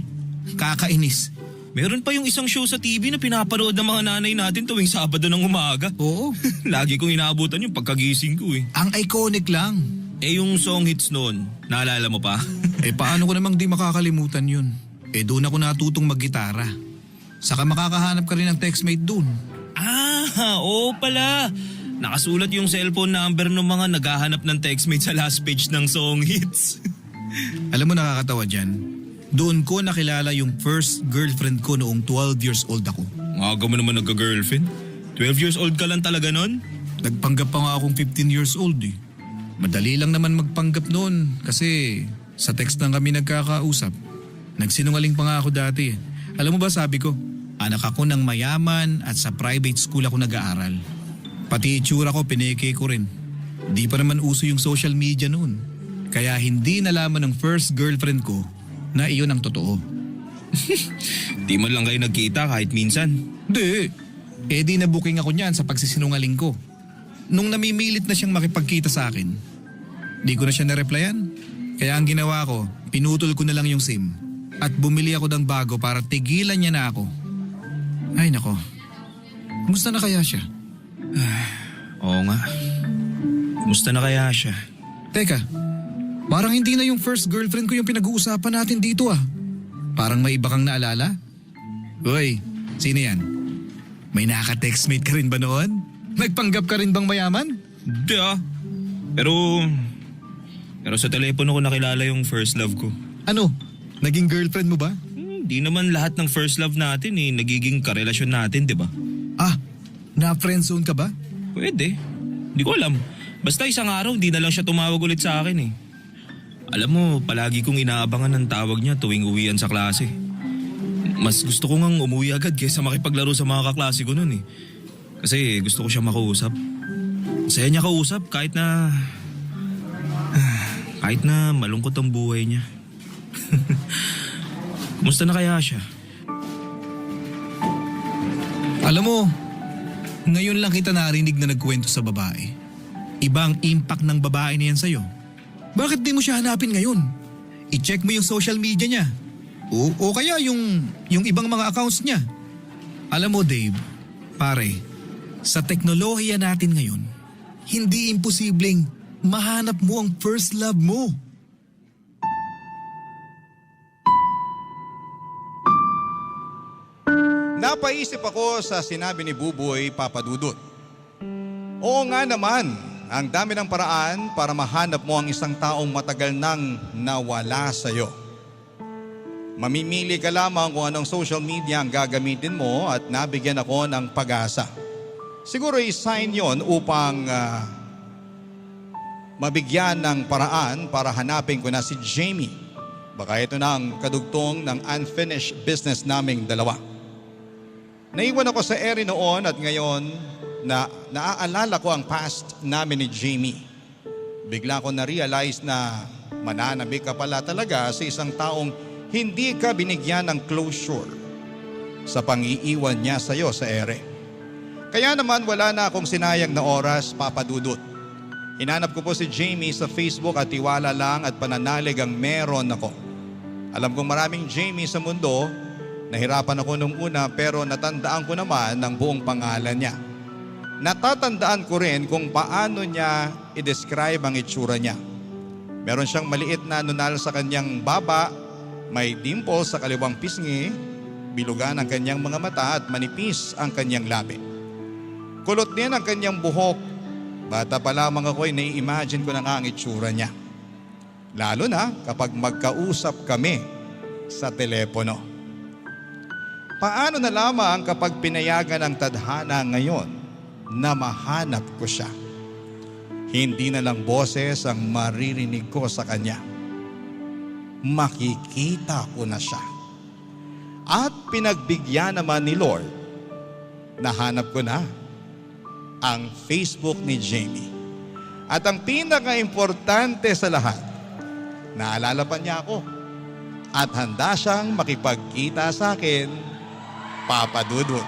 Kakainis. Meron pa yung isang show sa TV na pinapanood ng mga nanay natin tuwing Sabado ng umaga. Oo. Lagi kong inaabutan yung pagkagising ko eh. Ang iconic lang. Yung song hits noon, naalala mo pa? Paano ko namang di makakalimutan yun? Doon ako natutong maggitara. Saka makakahanap ka rin ng textmate doon. Oo pala. Nakasulat yung cellphone number ng mga naghahanap ng textmate sa last page ng song hits. Alam mo nakakatawa dyan? Doon ko nakilala yung first girlfriend ko noong 12 years old ako. Aga mo naman nagka-girlfriend. 12 years old ka lang talaga nun? Nagpanggap pa nga akong 15 years old eh. Madali lang naman magpanggap noon kasi sa text lang kami nagkakausap. Nagsinungaling pa nga ako dati eh. Alam mo ba sabi ko, anak ako ng mayaman at sa private school ako nag-aaral. Pati itsura ko pineke ko rin. Di pa naman uso yung social media noon. Kaya hindi nalaman ng first girlfriend ko na iyon ang totoo. Di man lang kayo nagkita kahit minsan. Di. Di na-booking ako niyan sa pagsisinungaling ko. Nung namimilit na siyang makipagkita sa akin, di ko na siya na-replyan. Kaya ang ginawa ko, pinutol ko na lang yung SIM. At bumili ako ng bago para tigilan niya na ako. Ay nako, kumusta na kaya siya? Oo nga. Kumusta na kaya siya? Teka, parang hindi na yung first girlfriend ko yung pinag-uusapan natin dito ah. Parang may iba kang naalala? Uy, sino yan? May nakaka-textmate ka rin ba noon? Nagpanggap ka rin bang mayaman? Di ah. Pero sa telepono ko nakilala yung first love ko. Ano? Naging girlfriend mo ba? Di naman lahat ng first love natin nagiging karelasyon natin, di ba? Na-friendzone ka ba? Pwede. Di ko alam. Basta isang araw, di na lang siya tumawag ulit sa akin eh. Alam mo, palagi kong inaabangan ng tawag niya tuwing uwian sa klase. Mas gusto ko ngang umuwi agad kaysa makipaglaro sa mga kaklase ko nun eh. Kasi gusto ko siya makausap. Masaya niya kausap kahit na malungkot ang buhay niya. Kumusta na kaya siya? Alam mo, ngayon lang kita narinig na nagkwento sa babae. Ibang impact ng babae na yan sa'yo. Bakit di mo siya hanapin ngayon? I-check mo yung social media niya. O kaya yung ibang mga accounts niya. Alam mo Dave, pare, sa teknolohiya natin ngayon, hindi imposibleng mahanap mo ang first love mo. Napaisip ako sa sinabi ni Buboy Papadudut. Oo nga naman, ang dami ng paraan para mahanap mo ang isang taong matagal nang nawala sa'yo. Mamimili ka lamang kung anong social media ang gagamitin mo at nabigyan ako ng pag-asa. Siguro i-sign yon upang mabigyan ng paraan para hanapin ko na si Jamie. Baka ito na ang kadugtong ng unfinished business naming dalawa. Naiwan ako sa ere noon at ngayon na naaalala ko ang past namin ni Jamie. Bigla ko na-realize na mananabik ka pala talaga sa isang taong hindi ka binigyan ng closure sa pang-iiwan niya sa iyo sa ere. Kaya naman wala na akong sinayang na oras, Papadudut. Hinanap ko po si Jamie sa Facebook at tiwala lang at pananalig ang meron ako. Alam kong maraming Jamie sa mundo. Nahirapan ako nung una pero natandaan ko naman ang buong pangalan niya. Natatandaan ko rin kung paano niya i-describe ang itsura niya. Meron siyang maliit na nunal sa kanyang baba, may dimple sa kaliwang pisngi, bilugan ang kanyang mga mata at manipis ang kanyang labi. Kulot din ang kanyang buhok. Bata pa lamang ako ay nai-imagine ko na nga ang itsura niya. Lalo na kapag magkausap kami sa telepono. Paano na lamang kapag pinayagan ng tadhana ngayon na mahanap ko siya? Hindi na lang boses ang maririnig ko sa kanya. Makikita ko na siya. At pinagbigyan naman ni Lord, nahanap ko na ang Facebook ni Jamie. At ang pinaka-importante sa lahat, naalala pa niya ako at handa siyang makipagkita sa akin, Papa Dudut.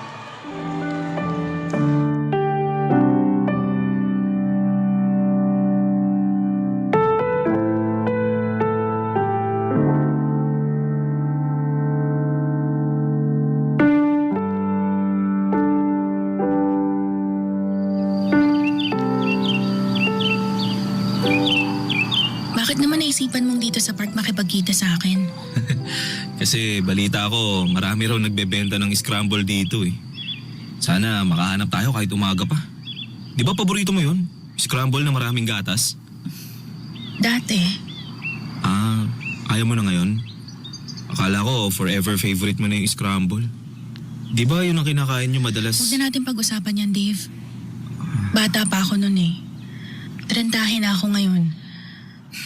Bakit naman naisipan mong dito sa park makipagkita sa akin? Kasi balita ko, marami raw nagbebenta ng scramble dito eh. Sana makahanap tayo kahit umaga pa. Di ba paborito mo yun? Scramble na maraming gatas? Dati, Ayaw mo na ngayon? Akala ko forever favorite mo na yung scramble. Di ba yun ang kinakain nyo madalas? huwag na natin pag-usapan yan, Dave. Bata pa ako nun eh. 30 na ako ngayon.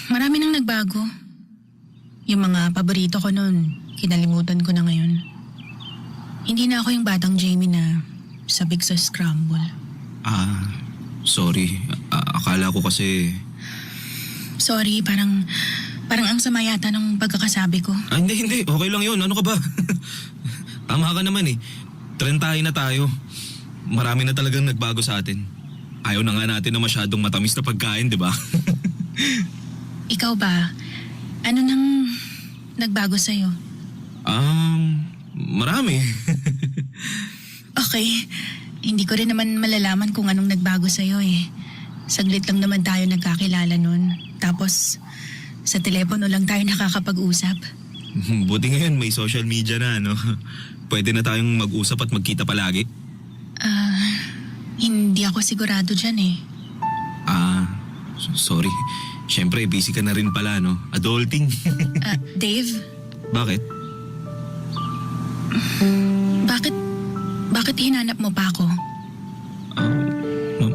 Marami nang nagbago. Yung mga paborito ko nun, kinalimutan ko na ngayon. Hindi na ako yung batang Jamie na sabik sa scramble. Sorry. Akala ko kasi... Sorry, parang ang sama yata ng pagkakasabi ko. Hindi. Okay lang yun. Ano ka ba? Tama ka naman eh. 30 na tayo. Marami na talagang nagbago sa atin. Ayaw na nga natin na masyadong matamis na pagkain, di ba? Ikaw ba? Ano nang nagbago sa'yo? Marami. Okay. Hindi ko rin naman malalaman kung anong nagbago sa'yo eh. Saglit lang naman tayo nagkakilala nun. Tapos, sa telepono lang tayo nakakapag-usap. Buti ngayon may social media na, no? Pwede na tayong mag-usap at magkita palagi. Hindi ako sigurado dyan eh. Sorry. Siyempre, busy ka na rin pala, no? Adulting. Dave? Bakit? Bakit hinanap mo pa ako?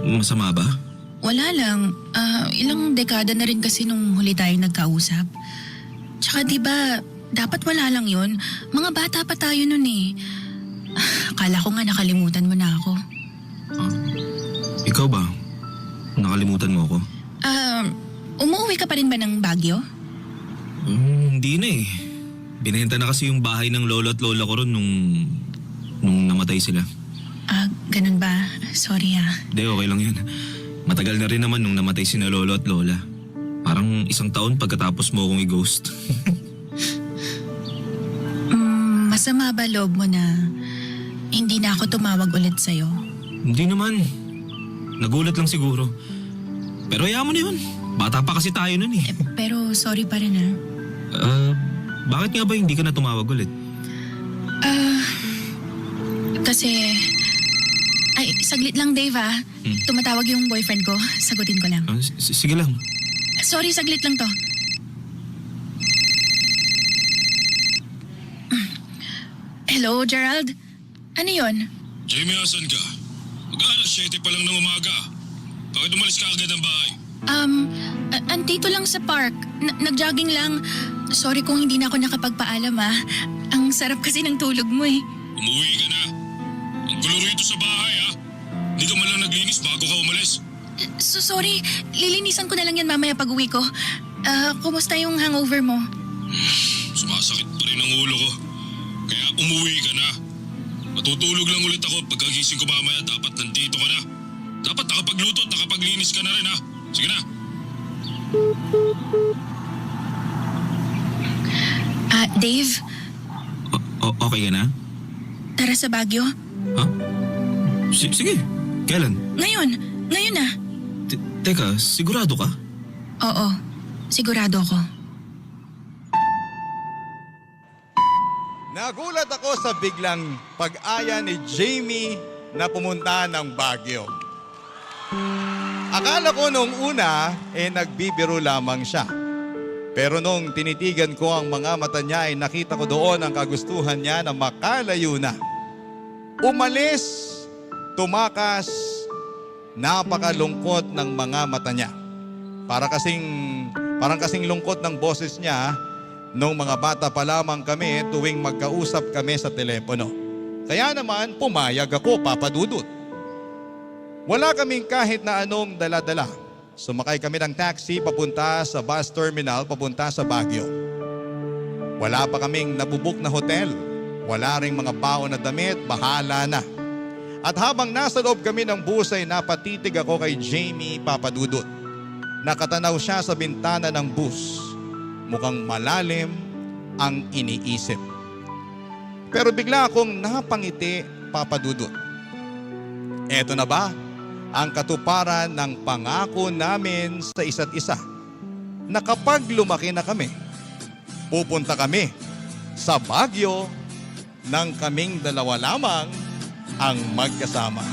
Masama ba? Wala lang. Ilang dekada na rin kasi nung huli tayo nagkausap. Tsaka diba, dapat wala lang yun. Mga bata pa tayo nun eh. Akala ko nga nakalimutan mo na ako. Ikaw ba? Nakalimutan mo ako? Umuwi ka pa rin ba ng Baguio? Hindi na eh. Binenta na kasi yung bahay ng lolo at lola ko ron nung namatay sila. Ganun ba? Sorry Hindi, okay lang yun. Matagal na rin naman nung namatay sina lolo at lola. Parang 1 taon pagkatapos mo akong i-ghost. Masama ba loob mo na hindi na ako tumawag ulit sa'yo? Hindi naman. Nagulat lang siguro. Pero hayaan mo na yun. Bata pa kasi tayo nun eh. Pero sorry pa rin Bakit nga ba hindi ka na tumawag ulit? Kasi... Ay, saglit lang Dave Tumatawag yung boyfriend ko. Sagutin ko lang. Sige lang. Sorry, saglit lang to. Hello, Gerald? Ano yun? Jamie, asan ka? Mag-alas 7 pa lang ng umaga. Bakit umalis ka agad ng bahay? Andito lang sa park. Nag-jogging lang. Sorry kung hindi na ako nakapagpaalam Ang sarap kasi ng tulog mo eh. Umuwi ka na. Ang gulo rito sa bahay, ha? Hindi ka man lang naglinis bago ka umalis. So sorry, lilinisan ko na lang yan mamaya pag uwi ko. Kumusta yung hangover mo? Sumasakit pa rin ang ulo ko. Kaya umuwi ka na. Matutulog lang ulit ako. Pagkagising ko mamaya, dapat nandito ka na. Dapat nakapagluto at nakapaglinis ka na rin, ha? Sige na. Dave, Okay ka na? tara sa Baguio. Ha? Sige. Kailan? Ngayon na. Teka, sigurado ka? Oo, sigurado ako. Nagulat ako sa biglang pag-aya ni Jamie na pumunta ng Baguio. Akala ko nung una, nagbibiro lamang siya. Pero nung tinitigan ko ang mga mata niya, ay nakita ko doon ang kagustuhan niya na makalayo na. Umalis, tumakas, napakalungkot ng mga mata niya. Parang kasing lungkot ng boses niya nung mga bata pa lamang kami tuwing magkausap kami sa telepono. Kaya naman pumayag ako, Papa Dudut. Wala kaming kahit na anong dala-dala. Sumakay kami ng taxi papunta sa bus terminal, papunta sa Baguio. Wala pa kaming nabubuk na hotel. Wala ring mga baon na damit, bahala na. At habang nasa loob kami ng bus ay napatitig ako kay Jamie, Papa Dudut. Nakatanaw siya sa bintana ng bus. Mukhang malalim ang iniisip. Pero bigla akong napangiti, Papa Dudut. Eto na ba ang katuparan ng pangako namin sa isa't isa? Na kapag lumaki na kami, pupunta kami sa Baguio nang kaming dalawa lamang ang magkasama.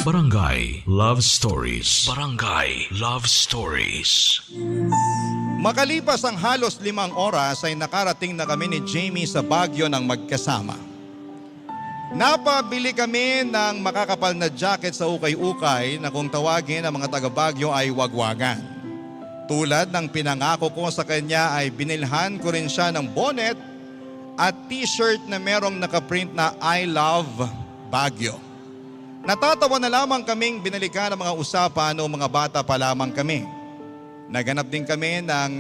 Barangay Love Stories. Barangay Love Stories. Makalipas ang halos 5 oras ay nakarating na kami ni Jamie sa Baguio ng magkasama. Napabili kami ng makakapal na jacket sa ukay-ukay na kung tawagin ang mga taga Baguio ay wagwagan. Tulad ng pinangako ko sa kanya ay binilhan ko rin siya ng bonnet at t-shirt na merong nakaprint na I Love Baguio. Natatawa na lamang kaming binalikan ng mga usapan noong mga bata pa lamang kami. Naganap din kami ng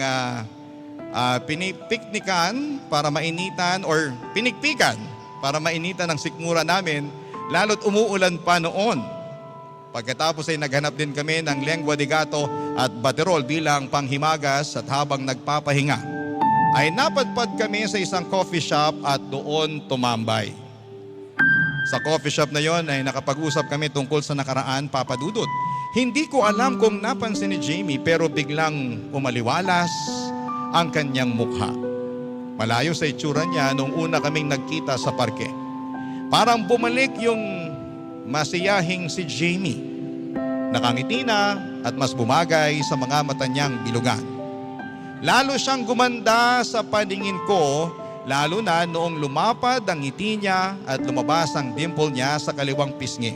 pinipiknikan para mainitan or pinikpikan para mainitan ang sikmura namin lalo't umuulan pa noon. Pagkatapos ay naghanap din kami ng lengua de gato at baterol bilang panghimagas at habang nagpapahinga ay napadpad kami sa isang coffee shop at doon tumambay. Sa coffee shop na yon ay nakapag-usap kami tungkol sa nakaraan, Papa Dudut. Hindi ko alam kung napansin ni Jamie pero biglang umaliwalas ang kanyang mukha. Malayo sa itsura niya nung una kaming nagkita sa parke. Parang bumalik yung masiyahing si Jamie. Nakangiti na at mas bumagay sa mga mata niyang bilugan. Lalo siyang gumanda sa paningin ko, lalo na noong lumapad ang ngiti niya at lumabas ang dimple niya sa kaliwang pisngi.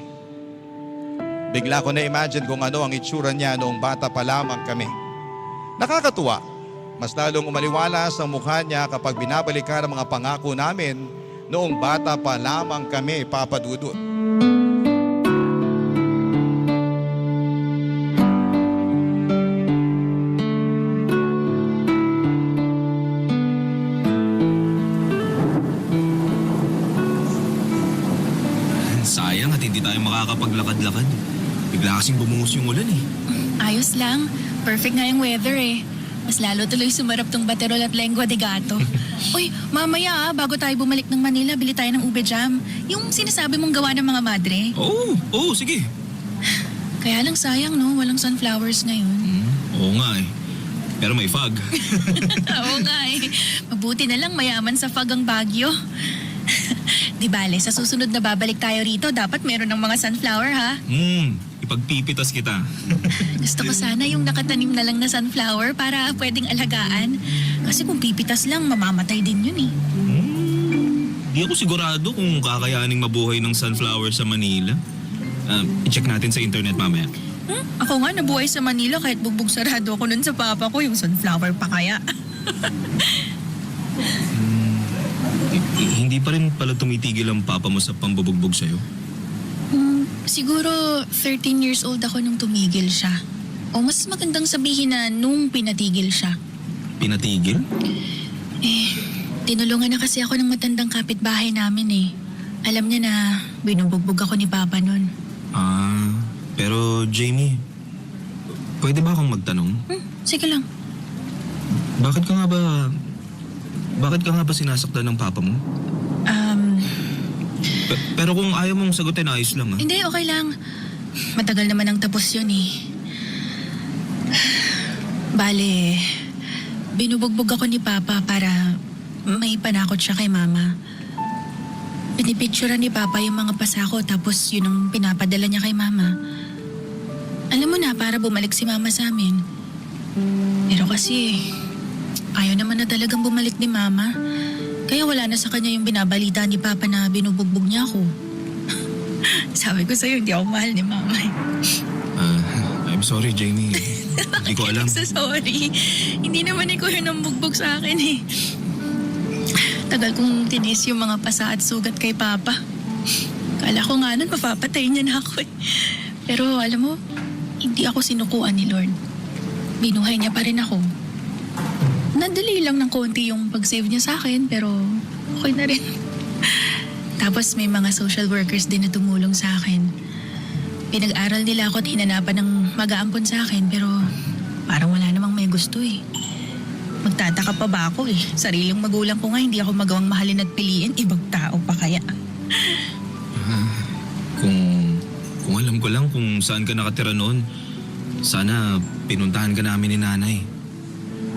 Bigla ko na-imagine kung ano ang itsura niya noong bata pa lamang kami. Nakakatuwa, mas lalong umaliwalas ang mukha niya kapag binabalikan ang mga pangako namin noong bata pa lamang kami, Papa Dudut. Sayang at hindi tayo makakapaglakad-lakad. Bigla kasing bumuhos yung ulan eh. Ayos lang. Perfect nga yung weather eh. Mas lalo tuloy sumarap tong baterol at lengua de gato. Uy, mamaya bago tayo bumalik ng Manila, bili tayo ng ube jam. Yung sinasabi mong gawa ng mga madre. Oo, sige. Kaya lang sayang no, walang sunflowers ngayon. Oo nga eh. Pero may fog. Oo nga eh. Mabuti na lang mayaman sa fog ang Baguio. Di bale, sa susunod na babalik tayo rito, dapat meron ng mga sunflower ha? Ipagpipitas kita. Gusto ko sana yung nakatanim na lang na sunflower para pwedeng alagaan. Kasi kung pipitas lang, mamamatay din yun eh. Di ako sigurado kung kakayaning mabuhay ng sunflower sa Manila. I-check natin sa internet mamaya. Ako nga nabuhay sa Manila kahit bugbog sarado ako nun sa papa ko, yung sunflower pa kaya. Hindi pa rin pala tumitigil ang papa mo sa pambubugbog sa'yo? Siguro 13 years old ako nung tumigil siya. O mas magandang sabihin na nung pinatigil siya. Pinatigil? Tinulungan na kasi ako ng matandang kapitbahay namin eh. Alam niya na binubugbog ako ni Papa nun. Pero Jamie, pwede ba akong magtanong? Sige lang. Bakit ka nga ba Bakit ka nga ba sinasaktan ng papa mo? Pero kung ayaw mong sagutin, ayos lang ah. Hindi, okay lang. Matagal naman ang tapos yun eh. Bale, binubugbog ako ni Papa para may panakot siya kay Mama. Pinipicturean ni Papa yung mga pasako tapos yun ang pinapadala niya kay Mama. Alam mo na, para bumalik si Mama sa amin. Pero kasi, ayaw naman na talagang bumalik ni Mama. Kaya wala na sa kanya yung binabalita ni Papa na binubugbog niya ako. Sabi ko sa'yo, hindi ako mahal ni Mama. I'm sorry, Jamie. Hindi ko alam. So sorry. Hindi naman ikaw yun ang bugbog sa akin eh. Tagal kong tinis yung mga pasa at sugat kay Papa. Kala ko nga nun mapapatay niya na ako eh. Pero alam mo, hindi ako sinukuan ni Lord. Binuhay niya pa rin ako. Nadali lang ng konti yung pag-save niya sa akin, pero okay na rin. Tapos may mga social workers din na tumulong sa akin. Pinag-aral nila ako at hinanapan ng mag-aampon sa akin, pero parang wala namang may gusto eh. Magtataka pa ba ako eh? Sariling magulang ko nga, hindi ako magawang mahalin at piliin. Ibang tao pa kaya. Kung alam ko lang kung saan ka nakatira noon, sana pinuntahan ka namin ni Nanay.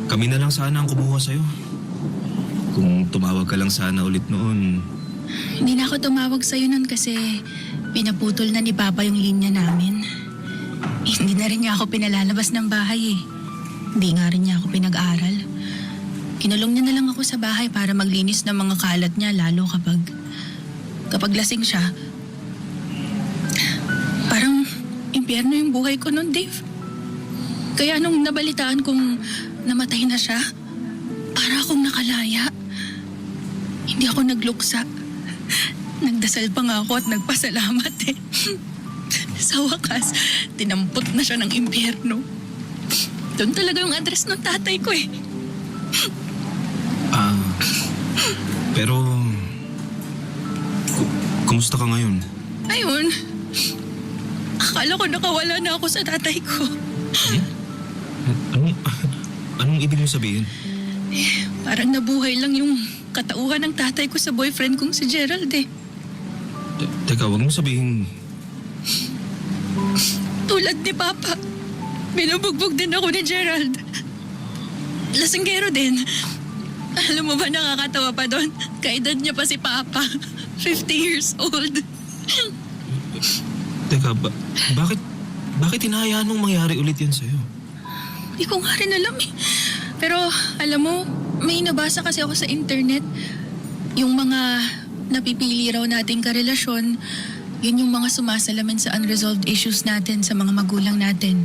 Kami na lang sana ang kumuha sa'yo. Kung tumawag ka lang sana ulit noon. Hindi na ako tumawag sa'yo nun kasi pinaputol na ni Papa yung linya namin. Hindi na rin niya ako pinalalabas ng bahay eh. Hindi nga rin niya ako pinag-aral. Kinulong niya na lang ako sa bahay para maglinis ng mga kalat niya lalo kapag lasing siya. Parang impyerno yung buhay ko nun, Dave. Kaya nung nabalitaan kong namatay na siya, para akong nakalaya. Hindi ako nagluksa. Nagdasal pa nga ako at nagpasalamat eh. Sa wakas, tinampot na siya ng impyerno. Doon talaga yung address ng tatay ko eh. Pero... kumusta ka ngayon? Ayun. Akala ko nakawala na ako sa tatay ko. Anong ibig mo sabihin? Parang nabuhay lang yung katauhan ng tatay ko sa boyfriend kong si Gerald eh. Teka, wag mo sabihin... Tulad ni Papa, binubugbog din ako ni Gerald. Lasinggero din. Alam mo ba, nakakatawa pa doon? Kaedad niya pa si Papa. 50 years old. Teka, bakit hinahayaan mong mangyari ulit yan sa'yo? Hindi ko nga rin alam eh. Pero alam mo, may nabasa kasi ako sa internet. Yung mga napipili raw nating karelasyon, yun yung mga sumasalamin sa unresolved issues natin sa mga magulang natin.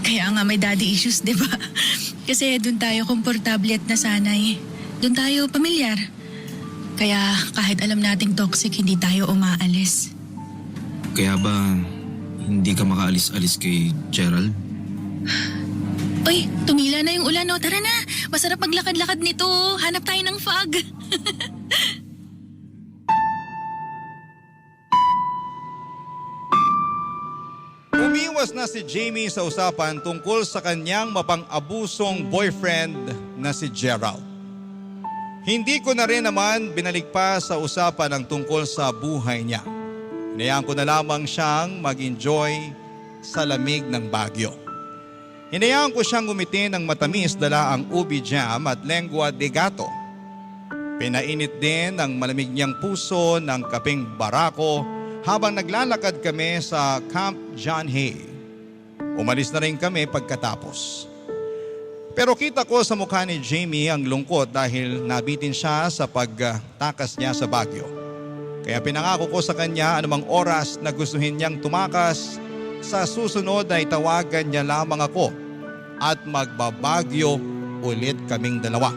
Kaya nga may daddy issues, di ba? Kasi doon tayo komportable at nasanay. Doon tayo pamilyar. Kaya kahit alam nating toxic, hindi tayo umaalis. Kaya ba hindi ka makaalis-alis kay Gerald? Uy, tumila na yung ulan, no? Tara na, masarap maglakad-lakad nito. Hanap tayo ng fog. Umiwas na si Jamie sa usapan tungkol sa kanyang mapang-abusong boyfriend na si Gerald. Hindi ko na rin naman binalik pa sa usapan ang tungkol sa buhay niya. Hinayaan ko na lamang siyang mag-enjoy sa lamig ng Baguio. Hinayaan ko siyang ngumiti ng matamis dala ang ubi jam at lengua de gato. Pinainit din ang malamig niyang puso ng kapeng barako habang naglalakad kami sa Camp John Hay. Umalis na rin kami pagkatapos. Pero kita ko sa mukha ni Jamie ang lungkot dahil nabitin siya sa pagtakas niya sa Baguio. Kaya pinangako ko sa kanya anumang oras na gustuhin niyang tumakas, sa susunod ay tawagan niya lamang ako at magbabagyo ulit kaming dalawa.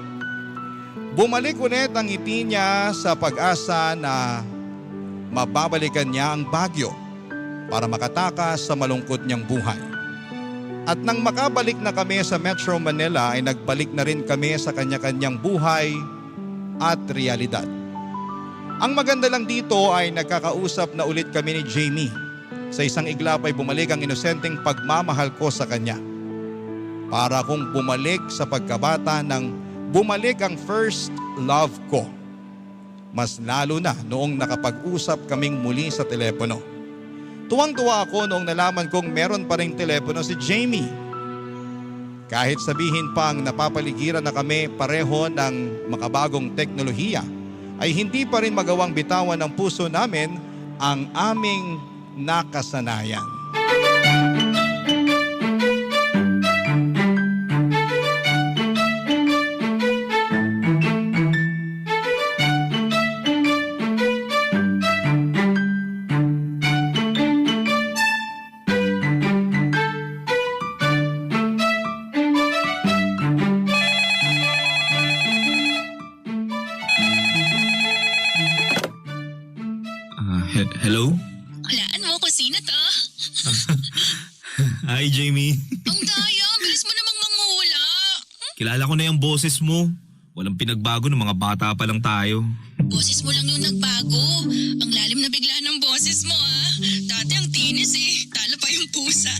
Bumalik ulit ang ngiti niya sa pag-asa na mababalikan niya ang Baguio para makatakas sa malungkot niyang buhay. At nang makabalik na kami sa Metro Manila ay nagbalik na rin kami sa kanya-kanyang buhay at realidad. Ang maganda lang dito ay nagkakausap na ulit kami ni Jamie. Sa isang iglap ay bumalik ang inosenteng pagmamahal ko sa kanya. Para kong bumalik sa pagkabata ng bumalik ang first love ko. Mas lalo na noong nakapag-usap kaming muli sa telepono. Tuwang-tuwa ako noong nalaman kong meron pa ring telepono si Jamie. Kahit sabihin pang napapaligiran na kami pareho ng makabagong teknolohiya, ay hindi pa rin magawang bitawan ng puso namin ang aming nakasanayan. Hello? Hulaan mo kung sino to. Hi, Jamie. Ang daya, bilis mo namang manghula. Kilala ko na yung boses mo. Walang pinagbago ng mga bata pa lang tayo. Boses mo lang yung nagbago. Ang lalim na bigla ng boses mo Dati ang tinis Talo pa yung pusa.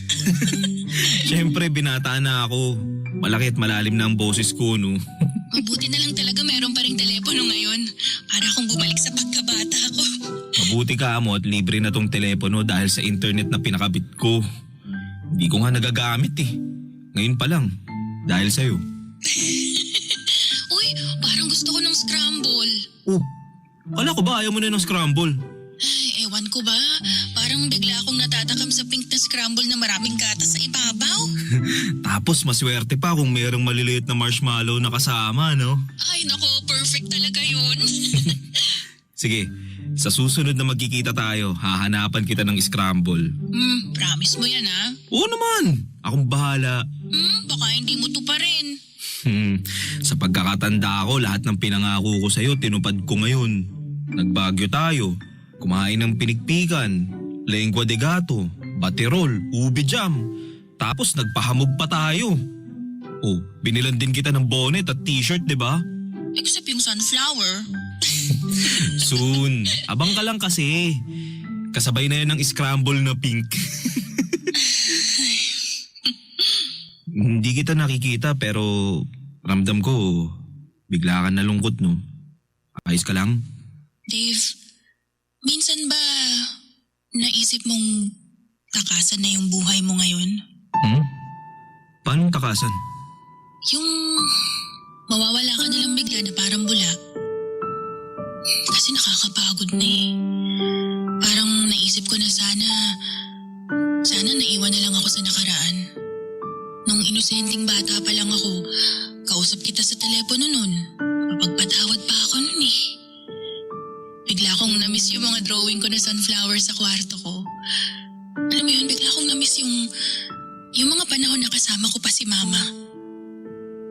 Siyempre, binata na ako. Malaki at malalim na ang boses ko, no? Mabuti na lang talaga meron pa ring telepono ngayon. Para akong bumalik sa pagkabata ko. Mabuti ka mo at libre na tong telepono dahil sa internet na pinakabit ko. Hindi ko nga nagagamit Ngayon pa lang, dahil sa'yo. Uy, parang gusto ko ng scramble. Oh, wala ko ba ayaw mo na ng scramble? Ay, ewan ko ba? Parang bigla akong natatakam sa pink na scramble na maraming gatas sa ibabaw. Tapos maswerte pa kung mayroong maliliit na marshmallow na kasama, no? Ay, nako, perfect talaga yun. Sige, sa susunod na magkikita tayo, hahanapan kita ng scramble. Promise mo yan Oo naman, akong bahala. Baka hindi mo to pa rin. Sa pagkakatanda ko, lahat ng pinangako ko sa'yo, tinupad ko ngayon. Nagbagyo tayo, kumain ng pinikpikan, lengua de gato, baterol, ubi jam. Tapos nagpahamog pa tayo. Oh, binilan din kita ng bonnet at t-shirt, di ba? Except yung sunflower. Soon. Abang ka lang kasi. Kasabay na yan ng scramble na pink. Hindi kita nakikita pero ramdam ko bigla ka nalungkot, no? Ayos ka lang? Dave, minsan ba naisip mong takasan na yung buhay mo ngayon? Paano takasan? Yung mawawala ka na lang bigla na parang bula. Kasi nakakapagod na Parang naisip ko na sana naiwan na lang ako sa nakaraan. Nung inosenteng bata pa lang ako, kausap kita sa telepono nun. Mapagpatawad pa ako nun Bigla kong na-miss yung mga drawing ko na sunflower sa kwarto ko. Alam mo yun, bigla kong na-miss yung mga panahon na kasama ko pa si Mama.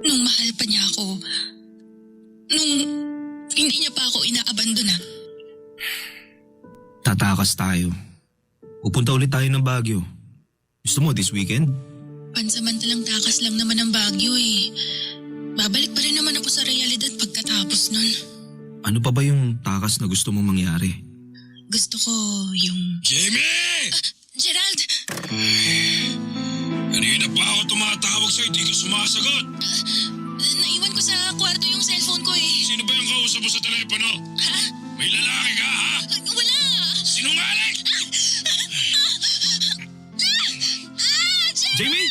Nung mahal pa niya ako. Nung hindi niya pa ako inaabandona. Tatakas tayo. Pupunta ulit tayo ng Baguio. Gusto mo this weekend? Pansamantalang takas lang naman ang Baguio Babalik pa rin naman ako sa realidad pagkatapos nun. Ano pa ba yung takas na gusto mong mangyari? Gusto ko yung... Jamie! Gerald! Kanina pa ako tumatawag sa'yo, di ka sumasagot. Naiwan ko sa kwarto yung cellphone ko Sino ba yung kausap mo sa telepono? Ha? May lalaki ka, ha? Wala! Sinungaling! Jamie!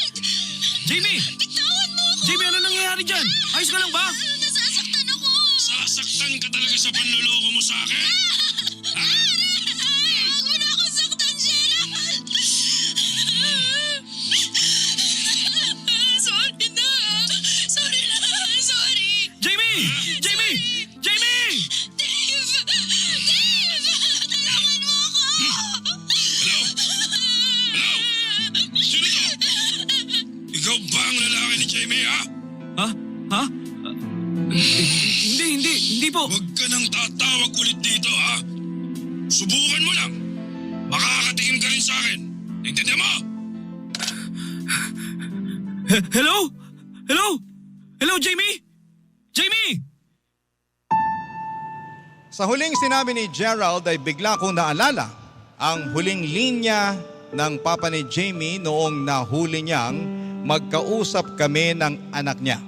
Jamie! Bitawan mo ako! Jamie, ano nangyayari dyan? Ayos ka lang ba? Nasasaktan ako! Sasaktan ka talaga sa panloloko mo sa akin? Huwag mo na akong saktan, Gerald! Sorry na! Sorry na! Sorry! Jamie! Jamie! Jamie! Dave! Dave! Tulungan mo ako! Hello? Hello? Sino to? Ikaw ba ang lalaki ni Jamie, ha? Ha? Ha? Hindi po. Huwag ka nang tatawag ulit dito, ha? Subukan mo lang. Makakatingin ka rin sa akin. Intindihan mo? Hello? Hello? Hello, Jamie? Jamie! Sa huling sinabi ni Gerald ay bigla kong naalala ang huling linya ng papa ni Jamie noong nahuli niyang magkausap kami ng anak niya.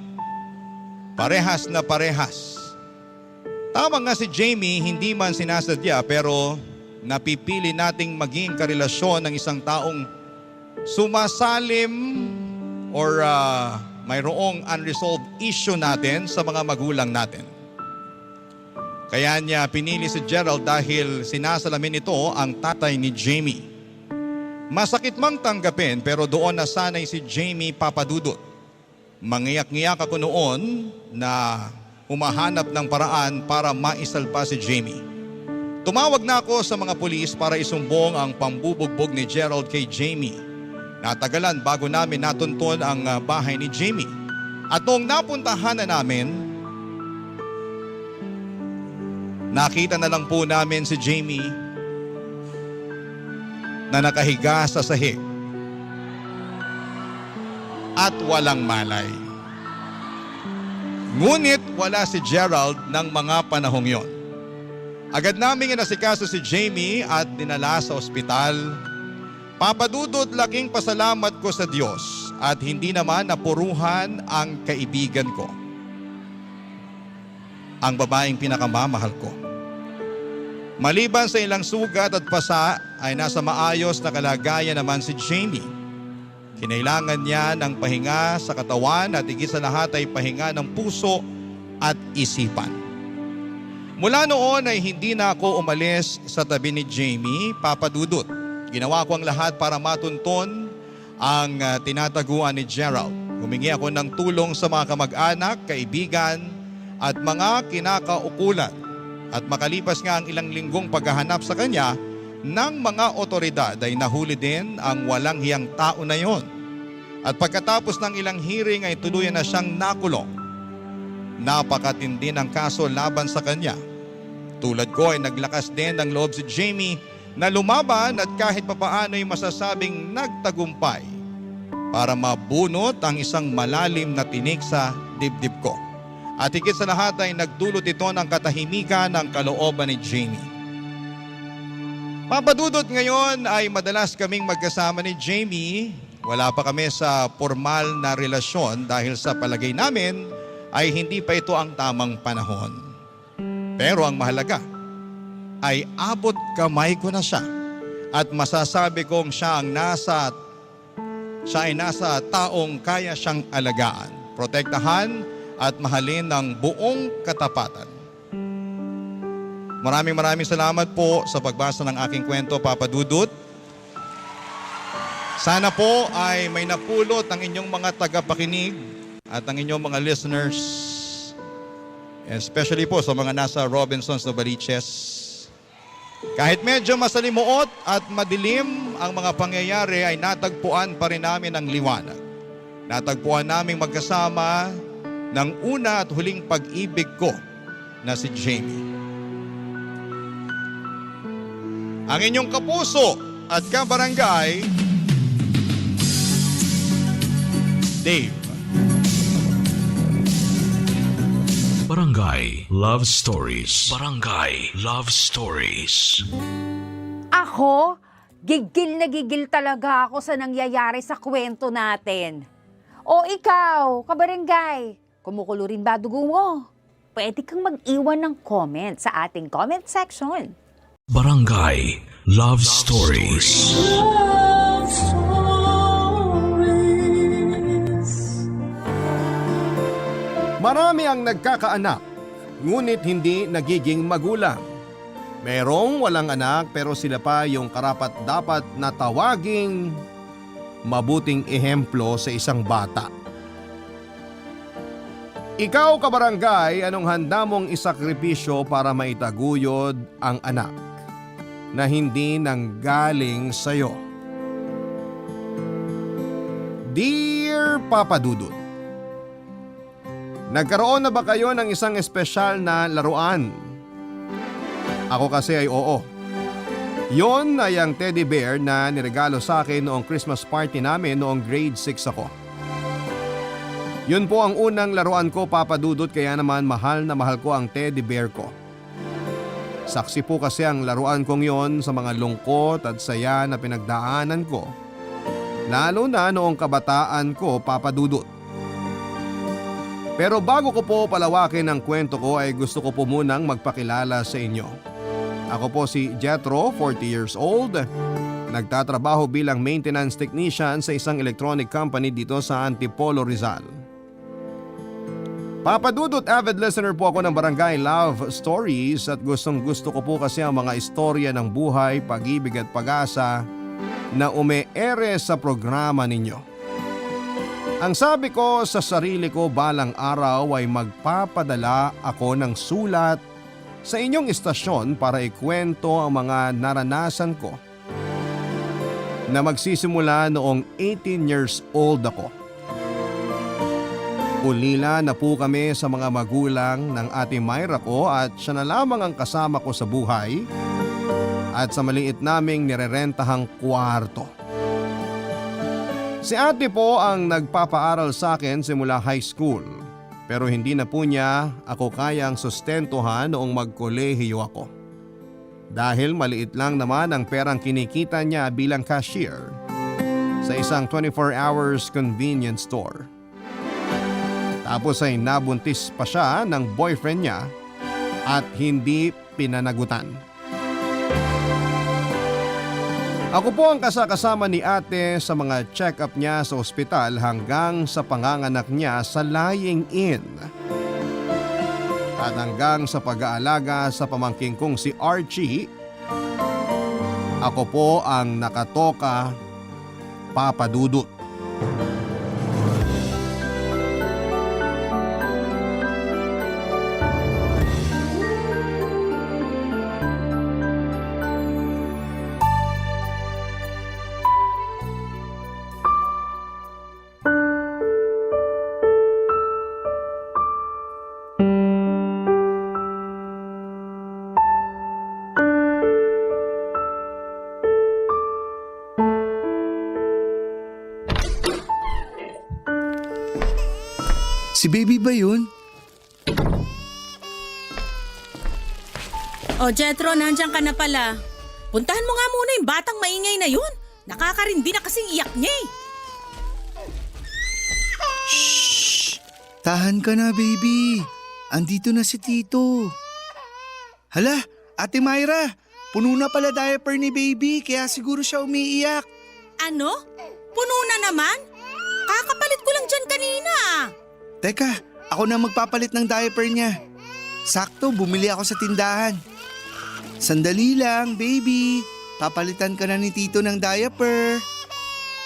Parehas na parehas. Tama nga si Jamie, hindi man sinasadya pero napipili nating maging karelasyon ng isang taong sumasalim or mayroong unresolved issue natin sa mga magulang natin. Kaya niya pinili si Gerald dahil sinasalamin ito ang tatay ni Jamie. Masakit mang tanggapin pero doon nasanay si Jamie, Papa Dudut. Mangiyak-ngiyak ako noon na humahanap ng paraan para maisalba si Jamie. Tumawag na ako sa mga pulis para isumbong ang pambubugbog ni Gerald kay Jamie. Natagalan bago namin natuntun ang bahay ni Jamie. At noong napuntahan na namin, nakita na lang po namin si Jamie na nakahiga sa sahig at walang malay. Ngunit wala si Gerald ng mga panahong yon. Agad naming inasikaso si Jamie at dinala sa ospital. Papadudot, laking pasalamat ko sa Diyos at hindi naman napuruhan ang kaibigan ko, ang babaeng pinakamamahal ko. Maliban sa ilang sugat at pasa ay nasa maayos na kalagayan naman si Jamie. Kinailangan niya ng pahinga sa katawan at higit sa lahat ay pahinga ng puso at isipan. Mula noon ay hindi na ako umalis sa tabi ni Jamie, Papa Dudut. Ginawa ko ang lahat para matunton ang tinataguan ni Gerald. Humingi ako ng tulong sa mga kamag-anak, kaibigan at mga kinakaukulan. At makalipas nga ang ilang linggong paghahanap sa kanya, ng mga otoridad ay nahuli din ang walang hiyang tao na yon. At pagkatapos ng ilang hearing ay tuluyan na siyang nakulong. Napakatindi ng kaso laban sa kanya. Tulad ko ay naglakas din ng loob si Jamie na lumaban at kahit papaano ay masasabing nagtagumpay para mabunot ang isang malalim na tinik sa dibdib ko. At higit sa lahat ay nagdulot ito ng katahimikan ng kalooban ni Jamie. Papadudot ngayon ay madalas kaming magkasama ni Jamie. Wala pa kami sa formal na relasyon dahil sa palagay namin ay hindi pa ito ang tamang panahon. Pero ang mahalaga ay abot kamay ko na siya at masasabi kong siya ay nasa taong kaya siyang alagaan, protektahan at mahalin ng buong katapatan. Maraming salamat po sa pagbasa ng aking kwento, Papa Dudut. Sana po ay may napulot ang inyong mga tagapakinig at ang inyong mga listeners, especially po sa mga nasa Robinsons Novaliches. Kahit medyo masalimuot at madilim ang mga pangyayari ay natagpuan pa rin namin ang liwanag. Natagpuan namin magkasama ng una at huling pag-ibig ko na si Jamie. Ang inyong kapuso at kabarangay, Dave. Barangay Love Stories. Barangay Love Stories. Ako, gigil na gigil talaga ako sa nangyayari sa kwento natin. O ikaw, kabarangay, kumukulo rin ba dugo mo? Pwede kang mag-iwan ng comment sa ating comment section. Barangay Love Stories. Love Stories. Marami ang nagkakaanak, ngunit hindi nagiging magulang. Merong walang anak pero sila pa yung karapat-dapat na tawaging mabuting ehemplo sa isang bata. Ikaw, kabarangay, anong handa mong isakripisyo para maitaguyod ang anak na hindi nanggaling sa'yo? Dear Papa Dudut, nagkaroon na ba kayo ng isang espesyal na laruan? Ako kasi ay oo. Yon ay ang teddy bear na niregalo sa akin noong Christmas party namin noong grade 6 ako. Yun po ang unang laruan ko, Papa Dudut, kaya naman mahal na mahal ko ang teddy bear ko. Saksi po kasi ang laruan kong yon sa mga lungkot at saya na pinagdaanan ko, lalo na noong kabataan ko, Papa Dudut. Pero bago ko po palawakin ang kwento ko ay gusto ko po munang magpakilala sa inyo. Ako po si Jethro, 40 years old. Nagtatrabaho bilang maintenance technician sa isang electronic company dito sa Antipolo, Rizal. Papa Dudut, avid listener po ako ng Barangay Love Stories at gustong gusto ko po kasi ang mga istorya ng buhay, pag-ibig at pag-asa na ume-ere sa programa ninyo. Ang sabi ko sa sarili ko balang araw ay magpapadala ako ng sulat sa inyong istasyon para ikwento ang mga naranasan ko na magsisimula noong 18 years old ako. Ulila na po kami sa mga magulang ng ate Myra ko at siya na lamang ang kasama ko sa buhay at sa maliit naming nirerentahang kwarto. Si ate po ang nagpapaaral sa akin simula high school pero hindi na po niya ako kayang sustentuhan noong magkolehiyo ako. Dahil maliit lang naman ang perang kinikita niya bilang cashier sa isang 24 hours convenience store. Tapos ay nabuntis pa siya ng boyfriend niya at hindi pinanagutan. Ako po ang kasakasama ni ate sa mga check-up niya sa ospital hanggang sa panganganak niya sa lying-in. At hanggang sa pag-aalaga sa pamangking kong si Archie, ako po ang nakatoka, Papa Dudut. Si baby ba yun? O Jethro, nandiyan ka na pala. Puntahan mo nga muna yung batang maingay na yun. Nakakarindi na kasing iyak niya eh. Shhh! Tahan ka na, baby. Andito na si Tito. Hala, Ate Myra, puno na pala diaper ni baby kaya siguro siya umiiyak. Ano? Puno na naman? Kakapalit ko lang dyan kanina. Teka, ako na magpapalit ng diaper niya. Sakto, bumili ako sa tindahan. Sandali lang, baby. Papalitan ka na ni Tito ng diaper.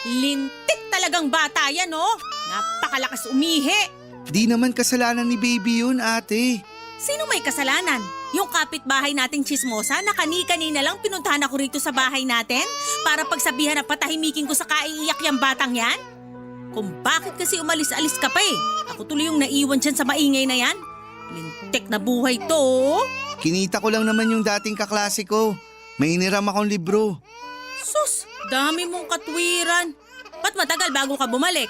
Lintik talagang bata yan, oh. Napakalakas umihi. Di naman kasalanan ni baby yun, ate. Sino may kasalanan? Yung kapitbahay nating chismosa na kani-kanina lang pinuntahan ako rito sa bahay natin para pagsabihan na patahimikin ko sa kaiiyak yung batang yan? Kung bakit kasi umalis-alis ka pa eh. Ako tuloy yung naiwan dyan sa maingay na yan. Lintik na buhay to. Kinita ko lang naman yung dating kaklase ko. May iniram akong libro. Sus, dami mong katwiran. Ba't matagal bago ka bumalik?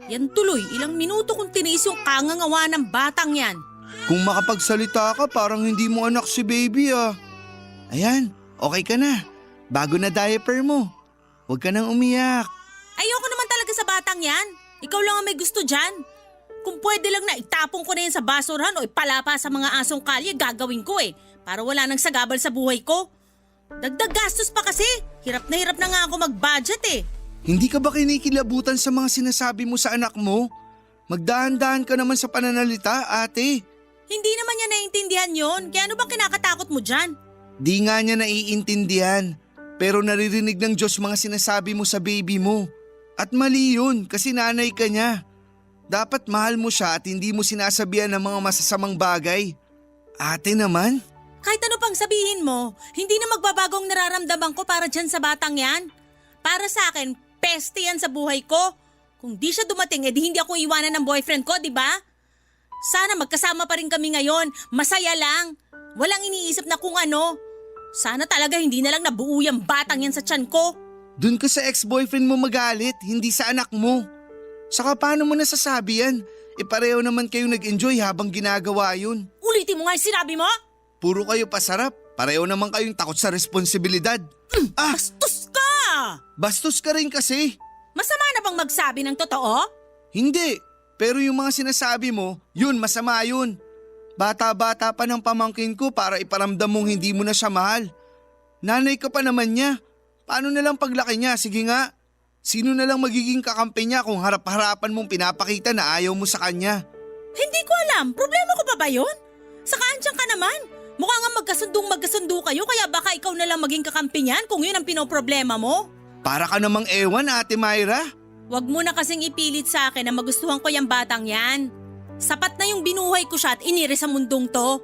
Yan tuloy, ilang minuto kung tiniis yung kangangawa ng batang yan. Kung makapagsalita ka, parang hindi mo anak si baby ah. Ayan, okay ka na. Bago na diaper mo. Huwag ka nang umiyak. Ayoko naman talaga sa batang yan. Ikaw lang ang may gusto dyan. Kung pwede lang na itapon ko na yan sa basurahan o ipalapa sa mga asong kalye, gagawin ko eh. Para wala nang sagabal sa buhay ko. Dagdag gastos pa kasi. Hirap na nga ako mag-budget eh. Hindi ka ba kinikilabutan sa mga sinasabi mo sa anak mo? Magdahan-dahan ka naman sa pananalita, ate. Hindi naman niya naiintindihan yon. Kaya ano bang kinakatakot mo dyan? Di nga niya naiintindihan. Pero naririnig ng Diyos mga sinasabi mo sa baby mo. At mali yun kasi nanay ka niya. Dapat mahal mo siya at hindi mo sinasabihan ng mga masasamang bagay. Ate naman? Kahit ano pang sabihin mo, hindi na magbabagong nararamdaman ko para dyan sa batang yan. Para sa akin, peste yan sa buhay ko. Kung di siya dumating, edi hindi ako iwanan ng boyfriend ko, di ba? Sana magkasama pa rin kami ngayon. Masaya lang. Walang iniisip na kung ano. Sana talaga hindi na lang nabuo yung batang yan sa tiyan ko. Dun ka sa ex-boyfriend mo magalit, hindi sa anak mo. Saka paano mo nasasabi yan? Pareho naman kayo nag-enjoy habang ginagawa yun. Ulitin mo nga yung sinabi mo? Puro kayo pasarap. Pareho naman kayong takot sa responsibilidad. Bastos ka! Bastos ka rin kasi. Masama na bang magsabi ng totoo? Hindi. Pero yung mga sinasabi mo, yun masama yun. Bata-bata pa ng pamangkin ko para iparamdam mong hindi mo na siya mahal. Nanay ka pa naman niya. Paano na lang paglaki niya? Sige nga. Sino na lang magiging kakampi niya kung harap-harapan mong pinapakita na ayaw mo sa kanya? Hindi ko alam. Problema ko pa ba yun? Saka andyan ka naman. Mukha nga magkasundo kayo kaya baka ikaw na lang maging kakampi niyan kung yun ang pinoproblema mo. Para ka namang ewan, Ate Myra. Huwag mo na kasing ipilit sa akin na magustuhan ko yung batang yan. Sapat na yung binuhay ko siya at inire sa mundong to.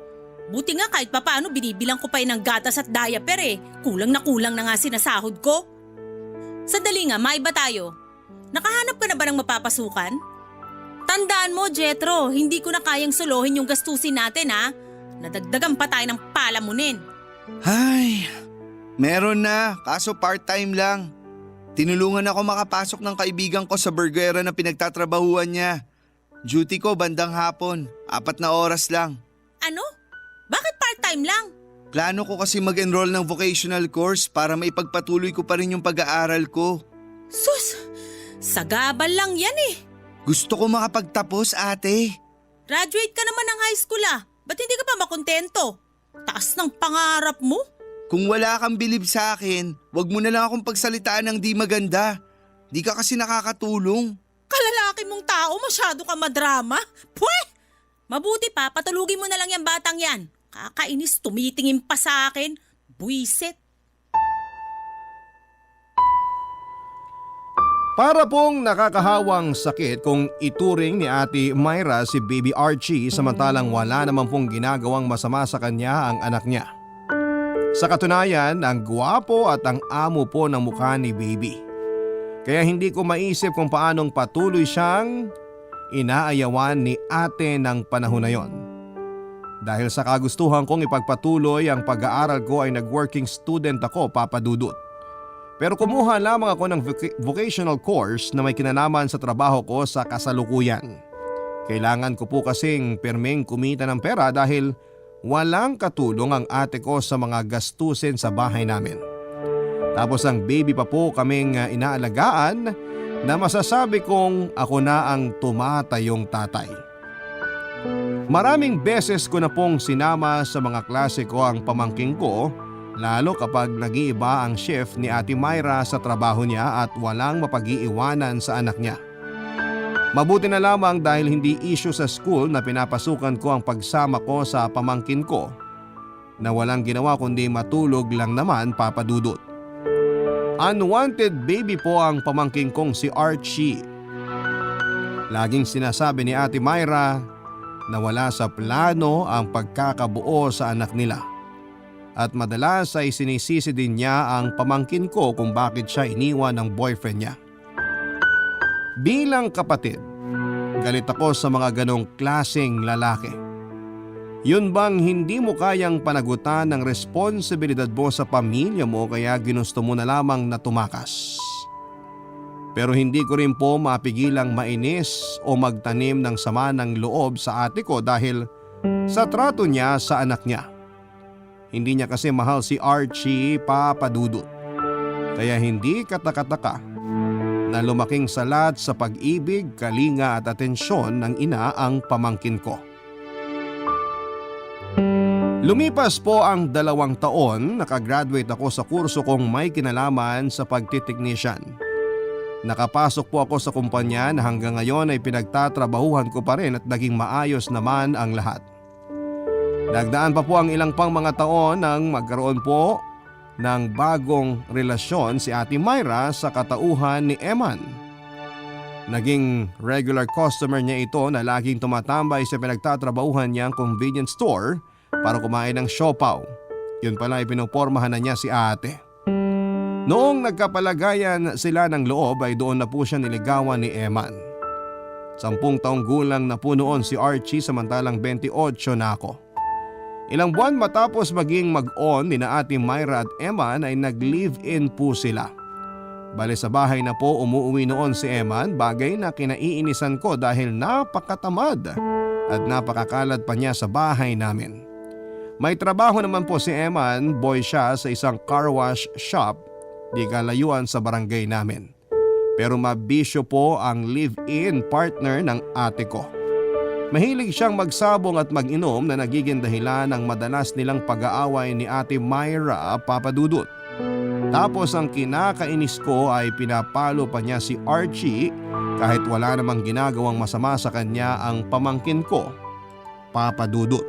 Buti nga kahit papaano binibilang ko pa yun ng gatas at diaper eh. Kulang na nga sinasahod ko. Sandali nga, maiba tayo. Nakahanap ka na ba ng mapapasukan? Tandaan mo, Jetro, hindi ko na kayang solohin yung gastusin natin ha. Nadagdagan pa tayo ng palamunin. Ay, meron na, kaso part-time lang. Tinulungan ako makapasok ng kaibigan ko sa burgera na pinagtatrabahuan niya. Duty ko bandang hapon, 4 na oras lang. Ano? Bakit part-time lang? Plano ko kasi mag-enroll ng vocational course para maipagpatuloy ko pa rin yung pag-aaral ko. Sus, sagabal lang yan eh. Gusto ko makapagtapos, ate. Graduate ka naman ng high school ah. Ba't hindi ka pa makontento? Taas ng pangarap mo. Kung wala kang bilib sa akin, wag mo na lang akong pagsalitaan ng di maganda. Di ka kasi nakakatulong. Kalalaki mong tao, masyado ka madrama. Pweh! Mabuti pa, patulugin mo na lang yung batang yan. Kakainis, tumitingin pa sa akin. Buisit. Para pong nakakahawang sakit kung ituring ni Ate Myra si Baby Archie samantalang wala naman pong ginagawang masama sa kanya ang anak niya. Sa katunayan, ang gwapo at ang amo po ng mukha ni Baby. Kaya hindi ko maisip kung paanong patuloy siyang inaayawan ni ate ng panahon na yon. Dahil sa kagustuhan kong ipagpatuloy ang pag-aaral ko ay nag-working student ako, Papa Dudut. Pero kumuha lamang ako ng vocational course na may kinalaman sa trabaho ko sa kasalukuyan. Kailangan ko po kasing pirmeng kumita ng pera dahil walang katulong ang ate ko sa mga gastusin sa bahay namin. Tapos ang baby pa po kaming inaalagaan na masasabi kong ako na ang tumatayong tatay. Maraming beses ko na pong sinama sa mga klase ko ang pamangking ko, lalo kapag nag-iiba ang shift ni Ate Myra sa trabaho niya at walang mapag-iiwanan sa anak niya. Mabuti na lamang dahil hindi issue sa school na pinapasukan ko ang pagsama ko sa pamangkin ko na walang ginawa kundi matulog lang naman, Papa Dudut. Unwanted baby po ang pamangkin kong si Archie. Laging sinasabi ni Ate Myra na wala sa plano ang pagkakabuo sa anak nila. At madalas ay sinisisi din niya ang pamangkin ko kung bakit siya iniwan ng boyfriend niya. Bilang kapatid, galit ako sa mga ganong klaseng lalaki. Yun bang hindi mo kayang panagutan ng responsibilidad mo sa pamilya mo kaya ginusto mo na lamang na tumakas? Pero hindi ko rin po mapigilang mainis o magtanim ng sama ng loob sa ate ko dahil sa trato niya sa anak niya. Hindi niya kasi mahal si Archie, Papa Dudut. Kaya hindi katakataka na lumaking salat sa pag-ibig, kalinga at atensyon ng ina ang pamangkin ko. Lumipas po ang 2 taon, nakagraduate ako sa kurso kong may kinalaman sa pagtiteknisyan. Nakapasok po ako sa kumpanya na hanggang ngayon ay pinagtatrabahuhan ko pa rin at naging maayos naman ang lahat. Nagdaan pa po ang ilang pang mga taon nang magkaroon po ng bagong relasyon si Ate Myra sa katauhan ni Eman. Naging regular customer niya ito na laging tumatambay sa pinagtatrabahuhan niyang convenience store para kumain ng siopaw. Yun pala ay pinupormahan na niya si ate. Noong nagkapalagayan sila ng loob ay doon na po siya niligawan ni Eman. 10 taong gulang na po noon si Archie samantalang 28 na ako. Ilang buwan matapos maging mag-on ni na Ate Myra at Eman ay nag-live-in po sila. Bale sa bahay na po umuwi noon si Eman, bagay na kinaiinisan ko dahil napakatamad at napakakalad pa niya sa bahay namin. May trabaho naman po si Eman, boy siya sa isang car wash shop di kalayuan sa barangay namin. pero mabisyo po ang live-in partner ng ate ko. Mahilig siyang magsabong at mag-inom na nagiging dahilan ng madalas nilang pag-aaway ni Ate Myra, Papa Dudut. Tapos ang kinakainis ko ay pinapalo pa niya si Archie kahit wala namang ginagawang masama sa kanya ang pamangkin ko, Papa Dudut.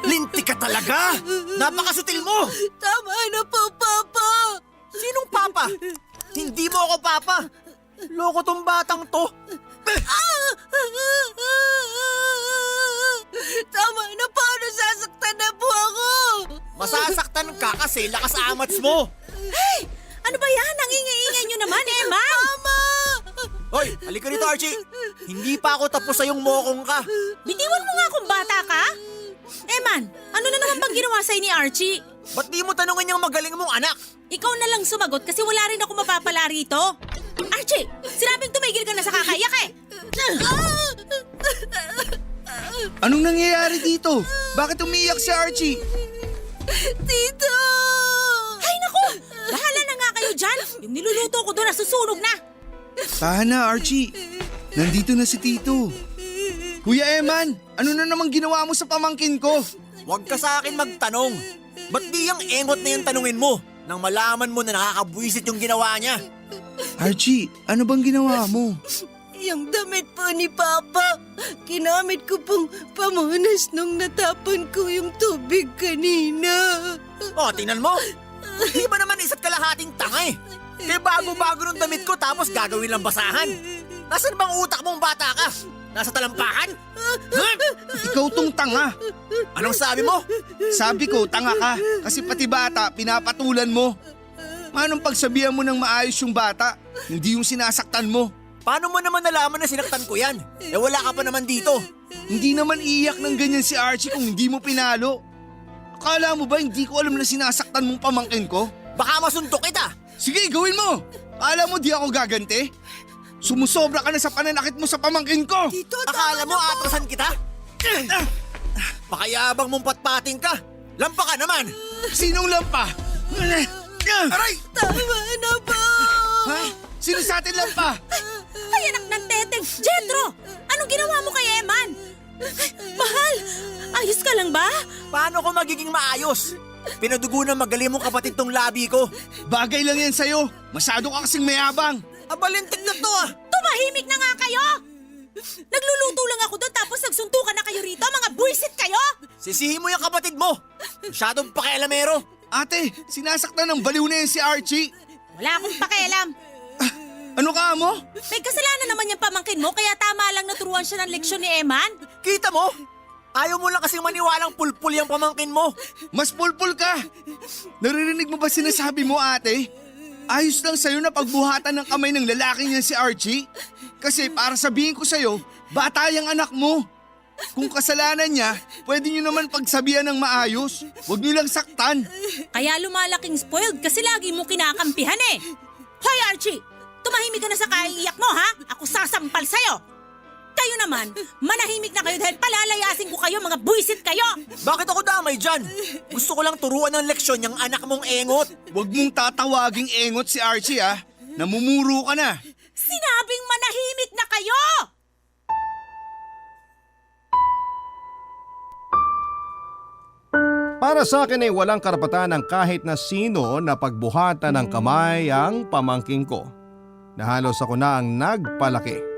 Linti ka talaga! Napakasutil mo! Tama na po, Papa! Sinong papa? Hindi mo ako papa! Loko tong batang to! Tama na po, nasasaktan na po ako! Masasaktan ka kasi lakas amats mo! Hey! Ano ba yan? Ang ingay-ingay nyo naman, Eman! Mama! Hoy, halika rito Archie! Hindi pa ako tapos sa yung mokong ka! Bitiwan mo nga kung bata ka! Eman, ano na naman bang ginawa sa'yo ni Archie? Ba't di mo tanungin yung magaling mong anak? Ikaw na lang sumagot kasi wala rin ako mapapala rito. Archie, sinabing tumigil ka na sa kakaiyak eh! Anong nangyayari dito? Bakit umiiyak si Archie? Tito! Ay naku! Bahala na nga kayo dyan! Yung niluluto ko doon nasusunog na! Tahan na, Archie. Nandito na si Tito. Kuya Eman, ano na namang ginawa mo sa pamangkin ko? Huwag ka sa akin magtanong. Ba't di yung engot na yung tanungin mo nang malaman mo na nakakabwisit yung ginawa niya? Archie, ano bang ginawa mo? Yung damit po ni Papa, kinamit ko pong pamunas nung natapon ko yung tubig kanina. O, tingnan mo. Di ba naman isa't kalahating tanga eh? Kaya bago-bago ng damit ko tapos gagawin lang basahan. Nasaan bang utak mong bata ka? Nasa talampakan? Huh? Ikaw tong tanga. Anong sabi mo? Sabi ko, tanga ka. Kasi pati bata, pinapatulan mo. Manong pagsabihan mo ng maayos yung bata, hindi yung sinasaktan mo. Paano mo naman nalaman na sinaktan ko yan? Eh wala ka pa naman dito. Hindi naman iyak ng ganyan si Archie kung hindi mo pinalo. Akala mo ba hindi ko alam na sinasaktan mong pamangkin ko? Baka masuntok kita. Sige, gawin mo! Akala mo di ako gaganti? Sumusobra ka na sa pananakit mo sa pamangkin ko! Akala mo atrasan kita? Pakayabang mong patpating ka. Lampa ka naman. Sinong lampa? Aray! Tama na po! Ha? Sino sa atin lampa? Ay, anak ng teteng! Jetro! Anong ginawa mo kay Eman? Mahal! Ayos ka lang ba? Paano ko magiging maayos? Pinadugo ng magaling mong kapatid tong labi ko. Bagay lang yan sa'yo. Masyado ka kasing mayabang. Abalintik na to ah! Tumahimik na nga kayo! Nagluluto lang ako doon tapos nagsuntukan na kayo rito, mga buwisit kayo! Sisihin mo yung kapatid mo. Masyadong pakialamero. Ate, sinasaktan ng baliw na yan si Archie. Wala akong pakialam. Ano ka mo? May kasalanan naman yung pamangkin mo kaya tama lang naturuan siya ng leksyon ni Eman. Kita mo? Ayaw mo lang kasing maniwalang pulpul yung pamangkin mo. Mas pulpul ka. Naririnig mo ba sinasabi mo, ate? Ayos lang sa'yo na pagbuhatan ng kamay ng lalaking yan si Archie. Kasi para sabihin ko sa'yo, bata yung anak mo. Kung kasalanan niya, pwede niyo naman pagsabihan ng maayos. Huwag niyo lang saktan. Kaya lumalaking spoiled kasi lagi mo kinakampihan eh. Hoy Archie, tumahimik ka na sa kaiiyak mo ha? Ako sasampal sa'yo. Kayo naman, manahimik na kayo dahil palalayasin ko kayo, mga buwisit kayo! Bakit ako damay dyan? Gusto ko lang turuan ng leksyon yung anak mong engot. Huwag mong tatawaging engot si Archie ha. Namumuro ka na. Sinabing manahimik na kayo! Para sa akin ay walang karapatan ng kahit na sino na pagbuhatan ng kamay ang pamangking ko. Na halos ako na ang nagpalaki.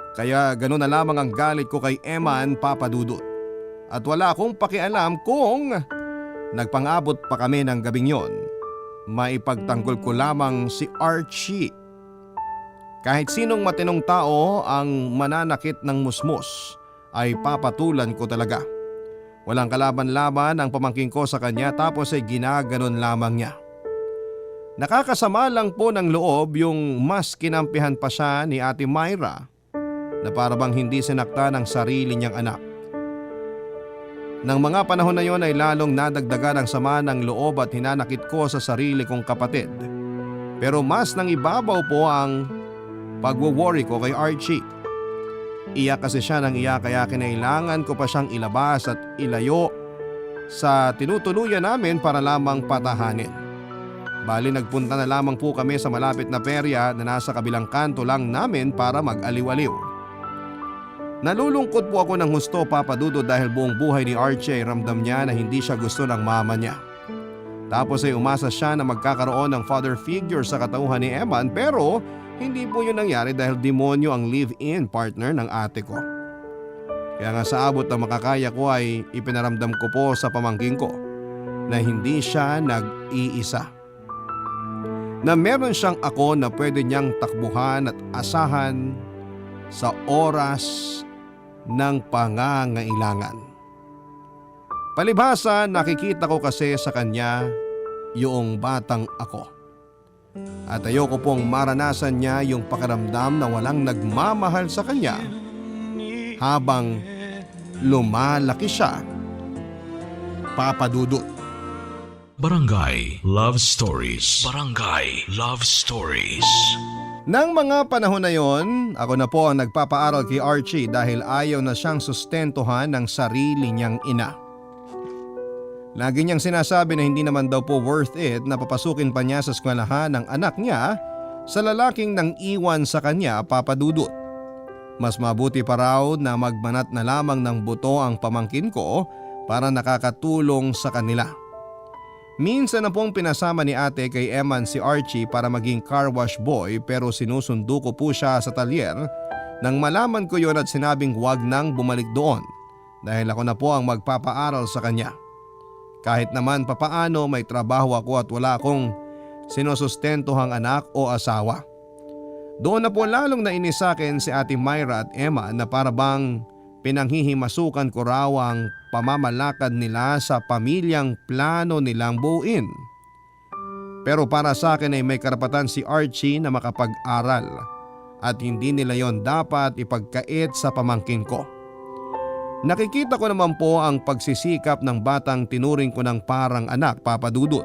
Kaya gano'n na lamang ang galit ko kay Eman, Papa Dudut. At wala akong pakialam kung nagpang-abot pa kami ng gabing yon. Maipagtanggol ko lamang si Archie. Kahit sinong matinong tao ang mananakit ng musmus ay papatulan ko talaga. Walang kalaban-laban ang pamangking ko sa kanya tapos ay ginaganon lamang niya. Nakakasama lang po ng loob yung mas kinampihan pa siya ni Ate Myra na parabang hindi sinakta ng sarili niyang anak. Nang mga panahon na yon ay lalong nadagdagan ang sama ng loob at hinanakit ko sa sarili kong kapatid. Pero mas nang ibabaw po ang pagwo-worry ko kay Archie. Iyak kasi siya ng iyak kaya kinailangan ko pa siyang ilabas at ilayo sa tinutuluyan namin para lamang patahanin. Bali nagpunta na lamang po kami sa malapit na perya na nasa kabilang kanto lang namin para mag-aliw-aliw. Nalulungkot po ako ng husto, Papa Dudut, dahil buong buhay ni Archie ay ramdam niya na hindi siya gusto ng mama niya. Tapos ay umasa siya na magkakaroon ng father figure sa katauhan ni Eman, pero hindi po yun nangyari dahil demonyo ang live-in partner ng ate ko. Kaya nga sa abot na makakaya ko ay ipinaramdam ko po sa pamangkin ko na hindi siya nag-iisa. Na meron siyang ako na pwede niyang takbuhan at asahan sa oras ng pangangailangan. Palibhasa, nakikita ko kasi sa kanya yung batang ako. At ayoko pong maranasan niya yung pakiramdam na walang nagmamahal sa kanya habang lumalaki siya. Papa Dudut. Barangay Love Stories. Barangay Love Stories. Nang mga panahon na yon, ako na po ang nagpapaaral kay Archie dahil ayaw na siyang sustentuhan ng sarili niyang ina. Lagi niyang sinasabi na hindi naman daw po worth it na papasukin pa niya sa eskwelahan ng anak niya sa lalaking nang iwan sa kanya, Papa Dudut. Mas mabuti pa raw na magbanat na lamang ng buto ang pamangkin ko para nakakatulong sa kanila. Minsan na pong pinasama ni ate kay Eman si Archie para maging car wash boy, pero sinusundo ko po siya sa talyer nang malaman ko yon at sinabing huwag nang bumalik doon dahil ako na po ang magpapaaral sa kanya. Kahit naman papaano may trabaho ako at wala akong sinusustentuhang anak o asawa. Doon na po lalong nainis sa akin si Ate Myra at Emma na para bang pinanghihimasukan ko raw ang pamamalakad nila sa pamilyang plano nilang buuin. Pero para sa akin ay may karapatan si Archie na makapag-aral at hindi nila yon dapat ipagkait sa pamangkin ko. Nakikita ko naman po ang pagsisikap ng batang tinuring ko ng parang anak, Papa Dudut.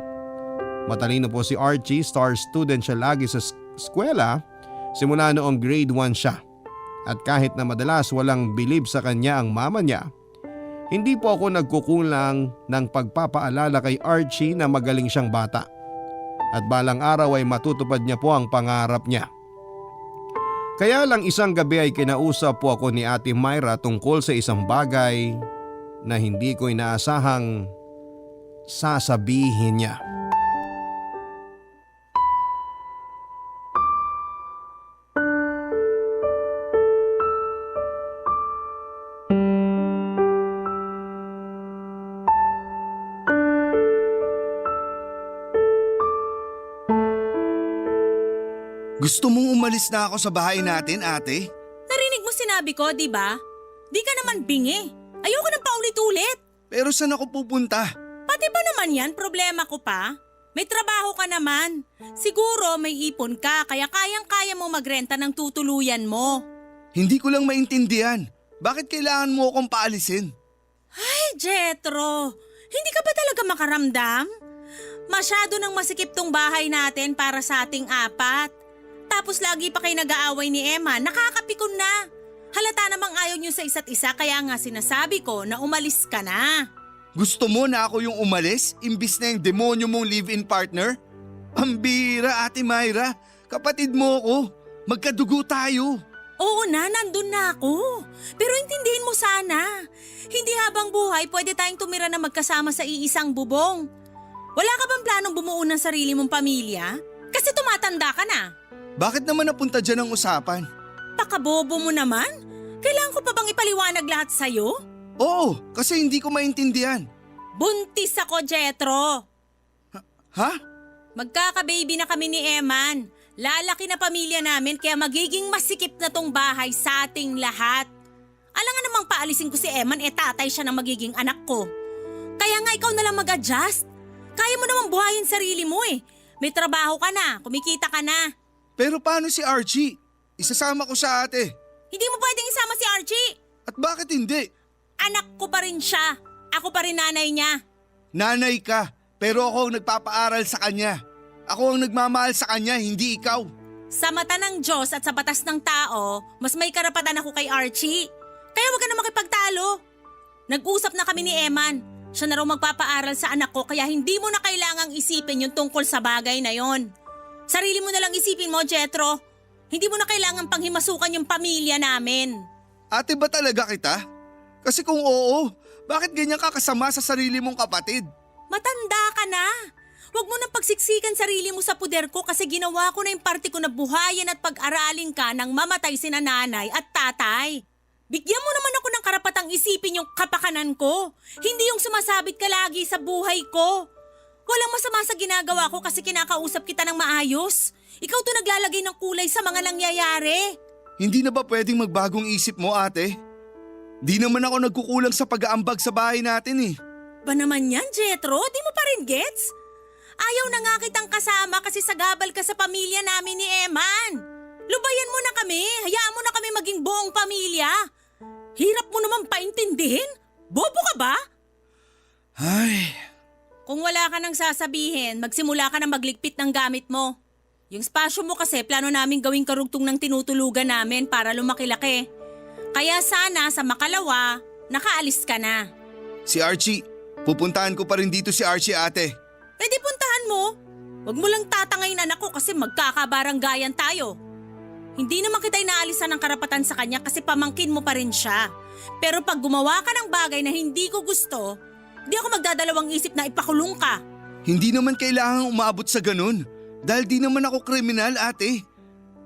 Matalino po si Archie, star student siya lagi sa eskwela simula noong grade 1 siya. At kahit na madalas walang bilib sa kanya ang mama niya, hindi po ako nagkukulang ng pagpapaalala kay Archie na magaling siyang bata. At balang araw ay matutupad niya po ang pangarap niya. Kaya lang isang gabi ay kinausap po ako ni Ate Myra tungkol sa isang bagay na hindi ko inaasahang sasabihin niya. Gusto mong umalis na ako sa bahay natin, ate? Narinig mo sinabi ko, di ba? Di ka naman bingi. Ayoko nang paulit-ulit. Pero saan ako pupunta? Pati ba naman yan, problema ko pa? May trabaho ka naman. Siguro may ipon ka kaya kayang-kaya mo magrenta ng tutuluyan mo. Hindi ko lang maintindihan. Bakit kailangan mo akong paalisin? Ay, Jetro. Hindi ka ba talaga makaramdam? Masyado nang masikip tong bahay natin para sa ating apat. Tapos lagi pa kayo nag-aaway ni Emma, nakakapikon na. Halata namang ayaw niyo sa isa't isa kaya nga sinasabi ko na umalis ka na. Gusto mo na ako yung umalis imbis na yung demonyo mong live-in partner? Ang bira, Ate Myra. Kapatid mo ako. Magkadugo tayo. Oo na, nandun na ako. Pero intindihin mo sana. Hindi habang buhay pwede tayong tumira na magkasama sa iisang bubong. Wala ka bang planong bumuo ng sarili mong pamilya? Kasi tumatanda ka na. Bakit naman napunta dyan ang usapan? Pakabobo mo naman? Kailangan ko pa bang ipaliwanag lahat sa'yo? Oo, kasi hindi ko maintindihan. Buntis ako, Jetro. Ha? Magkaka-baby na kami ni Eman. Lalaki na pamilya namin kaya magiging masikip na tong bahay sa ating lahat. Alangan namang paalisin ko si Eman, tatay siya na magiging anak ko. Kaya nga ikaw na lang mag-adjust. Kaya mo namang buhayin sarili mo eh. May trabaho ka na, kumikita ka na. Pero paano si Archie? Isasama ko sa ate. Hindi mo pwedeng isama si Archie. At bakit hindi? Anak ko pa rin siya. Ako pa rin nanay niya. Nanay ka, pero ako ang nagpapaaral sa kanya. Ako ang nagmamahal sa kanya, hindi ikaw. Sa mata ng Diyos at sa batas ng tao, mas may karapatan ako kay Archie. Kaya wag ka na makipagtalo. Nag-usap na kami ni Eman. Siya na raw magpapaaral sa anak ko kaya hindi mo na kailangang isipin yung tungkol sa bagay na yon. Sarili mo na lang isipin mo, Jetro. Hindi mo na kailangang panghimasukan yung pamilya namin. Ate ba talaga kita? Kasi kung oo, bakit ganyan ka kasama sa sarili mong kapatid? Matanda ka na. Huwag mo nang pagsiksikan sarili mo sa puder ko kasi ginawa ko na yung parte ko na buhayin at pag-aralin ka nang mamatay sina nanay at tatay. Bigyan mo naman ako ng karapatang isipin yung kapakanan ko. Hindi yung sumasabit ka lagi sa buhay ko. Walang masama sa ginagawa ko kasi kinakausap kita ng maayos. Ikaw to naglalagay ng kulay sa mga nangyayari. Hindi na ba pwedeng magbagong isip mo, ate? Di naman ako nagkukulang sa pag-aambag sa bahay natin eh. Ba naman yan, Jetro? Di mo pa rin gets? Ayaw na nga kitang kasama kasi sagabal ka sa pamilya namin ni Eman. Lubayan mo na kami. Hayaan mo na kami maging buong pamilya. Hirap mo naman paintindihin. Bobo ka ba? Ay, Kung wala ka nang sasabihin, magsimula ka na magligpit ng gamit mo. Yung spasyo mo kasi plano namin gawing karugtong ng tinutulugan namin para lumaki-laki. Kaya sana sa makalawa, nakaalis ka na. si Archie. Pupuntahan ko pa rin dito si Archie, ate. Pwede puntahan mo. Huwag mo lang tatangayin anak ko kasi magkakabaranggayan tayo. Hindi naman kita inaalisan ng karapatan sa kanya kasi pamangkin mo pa rin siya. Pero pag gumawa ka ng bagay na hindi ko gusto, di ako magdadalawang isip na ipakulong ka. Hindi naman kailangang umabot sa ganun. Dahil di naman ako kriminal, ate.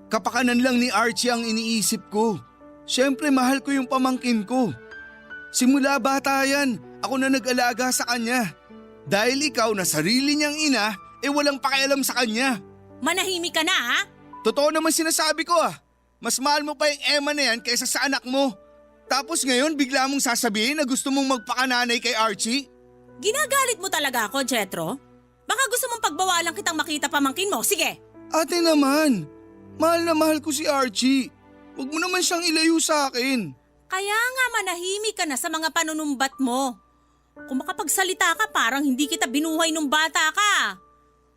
Kapakanan lang ni Archie ang iniisip ko. Siyempre mahal ko yung pamangkin ko. Simula bata yan, ako na nag-alaga sa kanya. Dahil ikaw na sarili niyang ina, walang pakialam sa kanya. Manahimik ka na ha? Totoo naman sinasabi ko ah. Mas mahal mo pa yung Emma na yan kaysa sa anak mo. Tapos ngayon bigla mong sasabihin na gusto mong magpakananay kay Archie? Ginagalit mo talaga ako, Jetro? Baka gusto mong pagbawalan kitang makita pamangkin mo. Sige. Ate naman, mahal na mahal ko si Archie. Huwag mo naman siyang ilayo sa akin. Kaya nga manahimik ka na sa mga panunumbat mo. Kung makapagsalita ka parang hindi kita binuhay nung bata ka.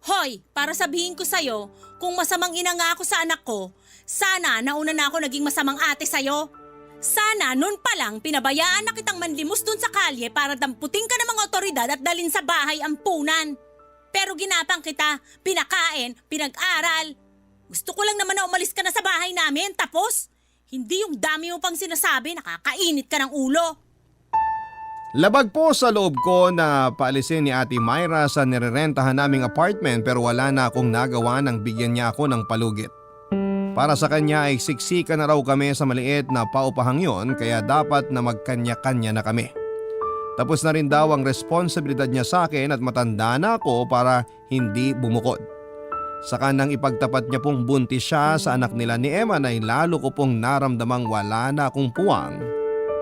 Hoy, para sabihin ko sa'yo, kung masamang ina nga ako sa anak ko, sana nauna na ako naging masamang ate sa'yo. Sana noon pa lang pinabayaan na kitang manlimos dun sa kalye para damputin ka ng mga otoridad at dalin sa bahay ampunan. Pero ginapang kita, pinakain, pinag-aral. Gusto ko lang naman na umalis ka na sa bahay namin tapos hindi yung dami mo pang sinasabi, nakakainit ka ng ulo. Labag po sa loob ko na paalisin ni Ate Myra sa nirerentahan naming apartment pero wala na akong nagawa nang bigyan niya ako ng palugit. Para sa kanya ay siksika na raw kami sa maliit na paupahang yon kaya dapat na magkanya-kanya na kami. Tapos na rin daw ang responsibilidad niya sa akin at matanda na ako para hindi bumukod. Saka nang ipagtapat niya pong buntis siya sa anak nila ni Emma ay lalo ko pong naramdamang wala na akong puwang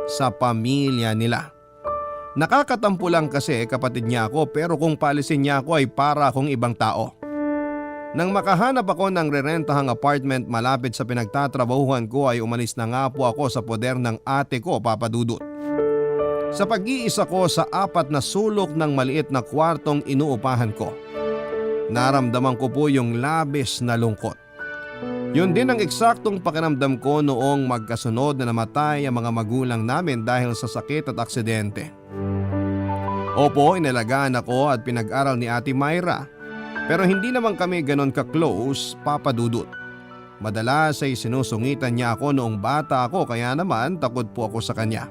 sa pamilya nila. Nakakatampo lang kasi kapatid niya ako pero kung paalisin niya ako ay para akong ibang tao. Nang makahanap ako ng rerentahang apartment malapit sa pinagtatrabahuhan ko ay umalis na nga po ako sa poder ng ate ko, Papa Dudut. Sa pag-iisa ko sa 4 na sulok ng maliit na kwartong inuupahan ko, naramdaman ko po yung labis na lungkot. Yun din ang eksaktong pakiramdam ko noong magkasunod na namatay ang mga magulang namin dahil sa sakit at aksidente. Opo, inalagaan ako at pinag-aral ni Ate Myra. Pero hindi naman kami ganon ka-close, Papa Dudut. Madalas ay sinusungitan niya ako noong bata ako kaya naman takot po ako sa kanya.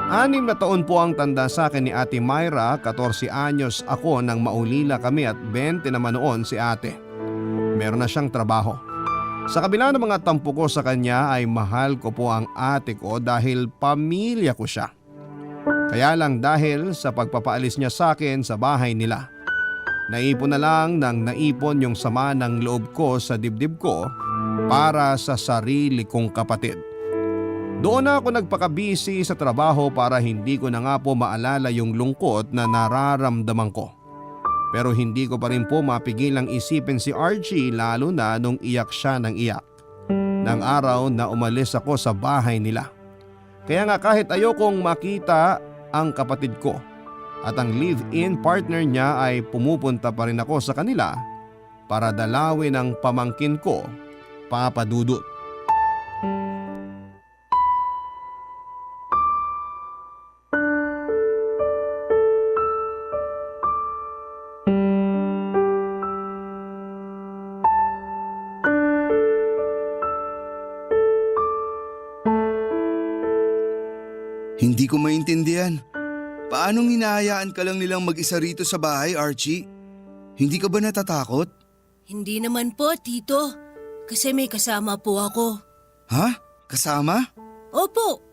6 na taon po ang tanda sa akin ni Ate Myra, 14 anyos ako nang maulila kami at 20 naman noon si ate. Meron na siyang trabaho. Sa kabila ng mga tampo ko sa kanya ay mahal ko po ang ate ko dahil pamilya ko siya. Kaya lang dahil sa pagpapaalis niya sa akin sa bahay nila, naipon na lang ng naipon yung sama ng loob ko sa dibdib ko para sa sarili kong kapatid. Doon na ako nagpakabisi sa trabaho para hindi ko na nga po maalala yung lungkot na nararamdaman ko. Pero hindi ko pa rin po mapigilang isipin si Archie lalo na nung iyak siya ng iyak. Nang araw na umalis ako sa bahay nila. Kaya nga kahit ayokong makita ang kapatid ko at ang live-in partner niya ay pumupunta pa rin ako sa kanila para dalawin ang pamangkin ko, Papa Dudut. Hindi ko maintindihan. Paanong hinahayaan ka lang nilang mag-isa rito sa bahay, Archie? Hindi ka ba natatakot? Hindi naman po, Tito. Kasi may kasama po ako. Ha? Kasama? Opo.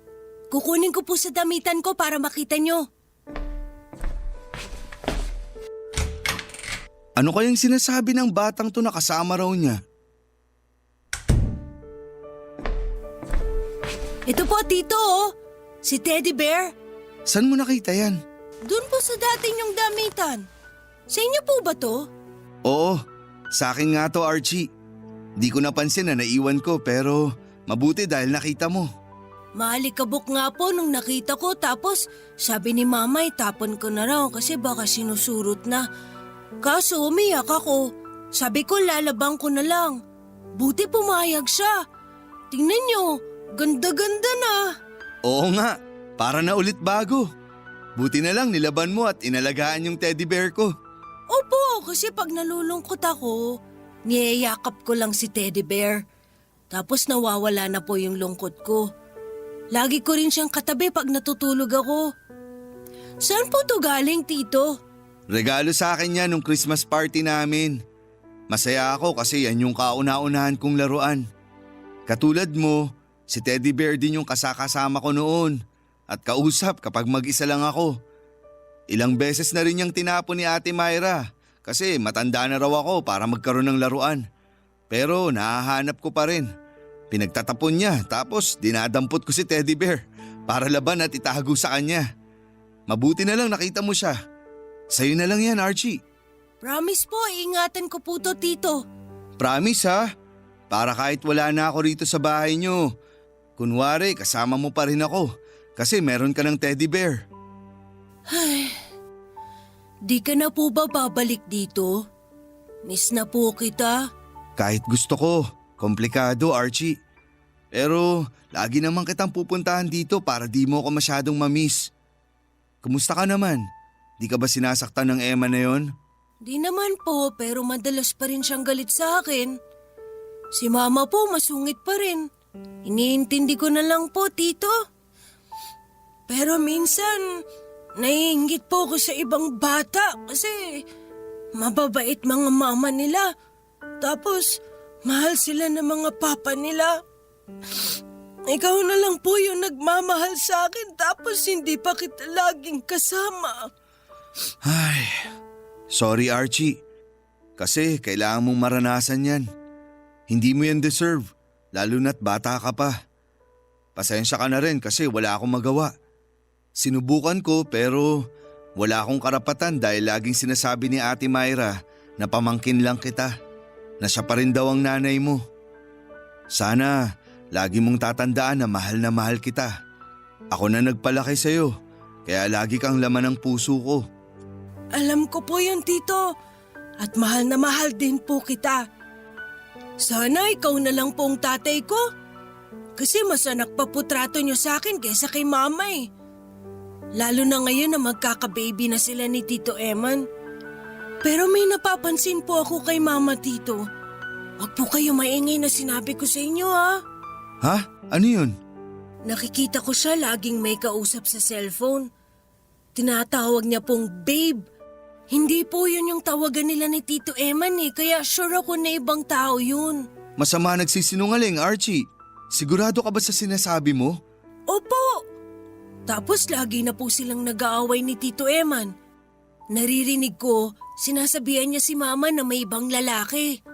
Kukunin ko po sa damitan ko para makita nyo. Ano kayang sinasabi ng batang to na kasama raw niya? Ito po, Tito, oh. Si Teddy Bear. Saan mo nakita yan? Doon po sa dati niyong damitan. Sa inyo po ba to? Oo, sa akin nga to, Archie. Di ko napansin na naiwan ko pero mabuti dahil nakita mo. Maalikabok nga po nung nakita ko tapos sabi ni Mama itapon ko na raw kasi baka sinusurot na. Kaso umiyak ako. Sabi ko lalabang ko na lang. Buti pumayag siya. Tingnan niyo, ganda-ganda na. Oo nga, para na ulit bago. Buti na lang nilaban mo at inalagaan yung teddy bear ko. Opo, kasi pag nalulungkot ako, niyayakap ko lang si Teddy Bear. Tapos nawawala na po yung lungkot ko. Lagi ko rin siyang katabi pag natutulog ako. Saan po to galing, Tito? Regalo sa akin yan nung Christmas party namin. Masaya ako kasi yan yung kauna-unahan kong laruan. Katulad mo, si Teddy Bear din yung kasakasama ko noon at kausap kapag mag-isa lang ako. Ilang beses na rin niyang tinapon ni Ate Myra kasi matanda na raw ako para magkaroon ng laruan. Pero nahahanap ko pa rin. Pinagtatapon niya tapos dinadampot ko si Teddy Bear para laban at itago sa kanya. Mabuti na lang nakita mo siya. Sa'yo na lang yan, Archie. Promise po, ingatan ko po to, Tito. Promise ha? Para kahit wala na ako rito sa bahay niyo. Kunwari, kasama mo pa rin ako kasi meron ka ng Teddy Bear. Ay, di ka na po ba babalik dito? Miss na po kita. Kahit gusto ko, komplikado, Archie. Pero lagi naman kitang pupuntahan dito para di mo ako masyadong mamiss. Kumusta ka naman? Di ka ba sinasaktan ng Emma na yon? Di naman po, pero madalas pa rin siyang galit sa akin. Si Mama po masungit pa rin. Iniintindi ko na lang po, Tito. Pero minsan, naiinggit po ako sa ibang bata kasi mababait mga mama nila. Tapos, mahal sila ng mga papa nila. Ikaw na lang po yung nagmamahal sa akin tapos hindi pa kita laging kasama. Ay, sorry Archie. Kasi kailangan mong maranasan yan. Hindi mo yan deserve, lalo na't bata ka pa. Pasensya ka na rin kasi wala akong magawa. Sinubukan ko pero wala akong karapatan dahil laging sinasabi ni Ate Myra na pamangkin lang kita. Na siya pa rin daw ang nanay mo. Sana lagi mong tatandaan na mahal kita. Ako na nagpalaki sa'yo, kaya lagi kang laman ng puso ko. Alam ko po yun, Tito. At mahal na mahal din po kita. Sana ikaw na lang pong tatay ko. Kasi mas anak pa po trato niyo sa akin kaysa kay Mama eh. Lalo na ngayon na magkaka-baby na sila ni Tito Eman. Pero may napapansin po ako kay Mama, Tito. Huwag po kayo maingay na sinabi ko sa inyo ha. Ha? Ano yun? Nakikita ko siya laging may kausap sa cellphone. Tinatawag niya pong babe. Hindi po yun yung tawagan nila ni Tito Eman eh, kaya sure ako na ibang tao yun. Masama nagsisinungaling, Archie. Sigurado ka ba sa sinasabi mo? Opo! Tapos lagi na po silang nag-aaway ni Tito Eman. Naririnig ko, sinasabihan niya si Mama na may ibang lalaki.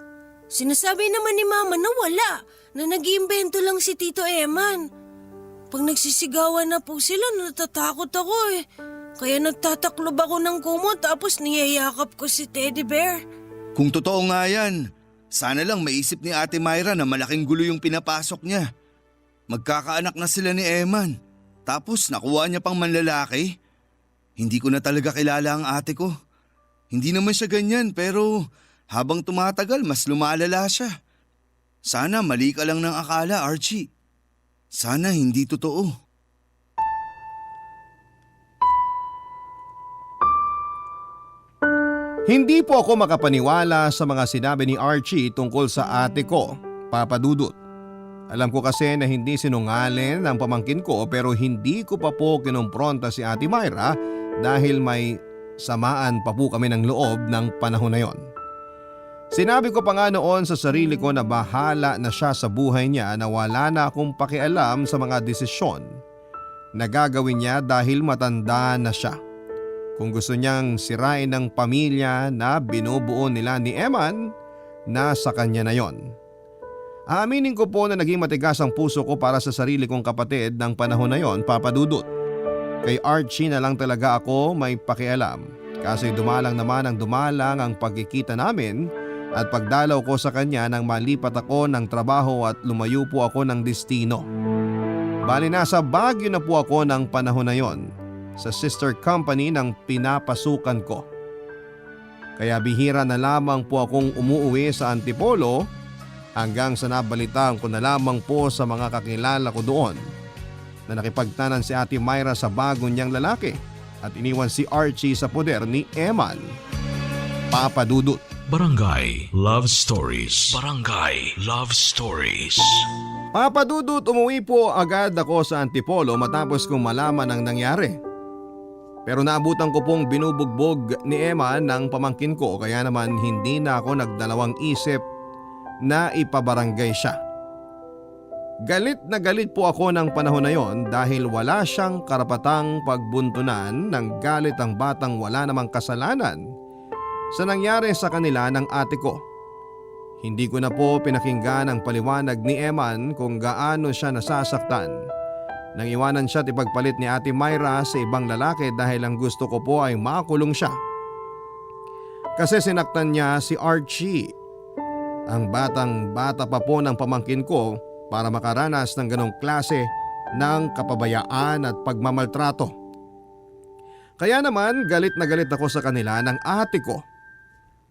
Sinasabi naman ni Mama na wala, na nag-iimbento lang si Tito Eman. Pag nagsisigawan na po sila, natatakot ako eh. Kaya nagtataklob ako ng kumot tapos niyayakap ko si Teddy Bear. Kung totoo nga yan, sana lang maisip ni Ate Myra na malaking gulo yung pinapasok niya. Magkakaanak na sila ni Eman. Tapos nakuha niya pang manlalaki. Hindi ko na talaga kilala ang ate ko. Hindi naman siya ganyan pero Habang tumatagal, mas lumalala siya. Sana mali ka lang ng akala, Archie. Sana hindi totoo. Hindi po ako makapaniwala sa mga sinabi ni Archie tungkol sa ate ko, Papa Dudut. Alam ko kasi na hindi sinungaling ang pamangkin ko pero hindi ko pa po kinumpronta si Ate Myra dahil may samaan pa po kami ng loob ng panahon na yon. Sinabi ko pa nga noon sa sarili ko na bahala na siya sa buhay niya na wala na akong pakialam sa mga desisyon na gagawin niya dahil matanda na siya. Kung gusto niyang sirain ang pamilya na binubuo nila ni Eman, nasa kanya na yon. Aaminin ko po na naging matigas ang puso ko para sa sarili kong kapatid ng panahon na yon, Papa Dudut. Kay Archie na lang talaga ako may pakialam kasi dumalang naman ang dumalang ang pagkikita namin at pagdalaw ko sa kanya nang malipat ako ng trabaho at lumayo po ako ng destino. Bali nasa Baguio na po ako ng panahon na yon sa sister company ng pinapasukan ko. Kaya bihira na lamang po akong umuwi sa Antipolo hanggang sa nabalitaan ko na lamang po sa mga kakilala ko doon na nakipagtanan si Ate Myra sa bago niyang lalaki at iniwan si Archie sa poder ni Eman. Papa Dudut. Barangay Love Stories. Barangay Love Stories. Papa Dudut, umuwi po agad ako sa Antipolo matapos kong malaman ang nangyari. Pero naabutan ko pong binubugbog ni Eman ng pamangkin ko kaya naman hindi na ako nagdalawang isip na ipabarangay siya. Galit na galit po ako ng panahon na yon dahil wala siyang karapatang pagbuntunan ng galit ang batang wala namang kasalanan sa nangyari sa kanila ng ate ko. Hindi ko na po pinakinggan ang paliwanag ni Eman kung gaano siya nasasaktan nang iwanan siya at ipagpalit ni Ate Myra sa ibang lalaki dahil ang gusto ko po ay makulong siya. Kasi sinaktan niya si Archie, ang batang bata pa po ng pamangkin ko para makaranas ng ganong klase ng kapabayaan at pagmamaltrato. Kaya naman galit na galit ako sa kanila ng ate ko.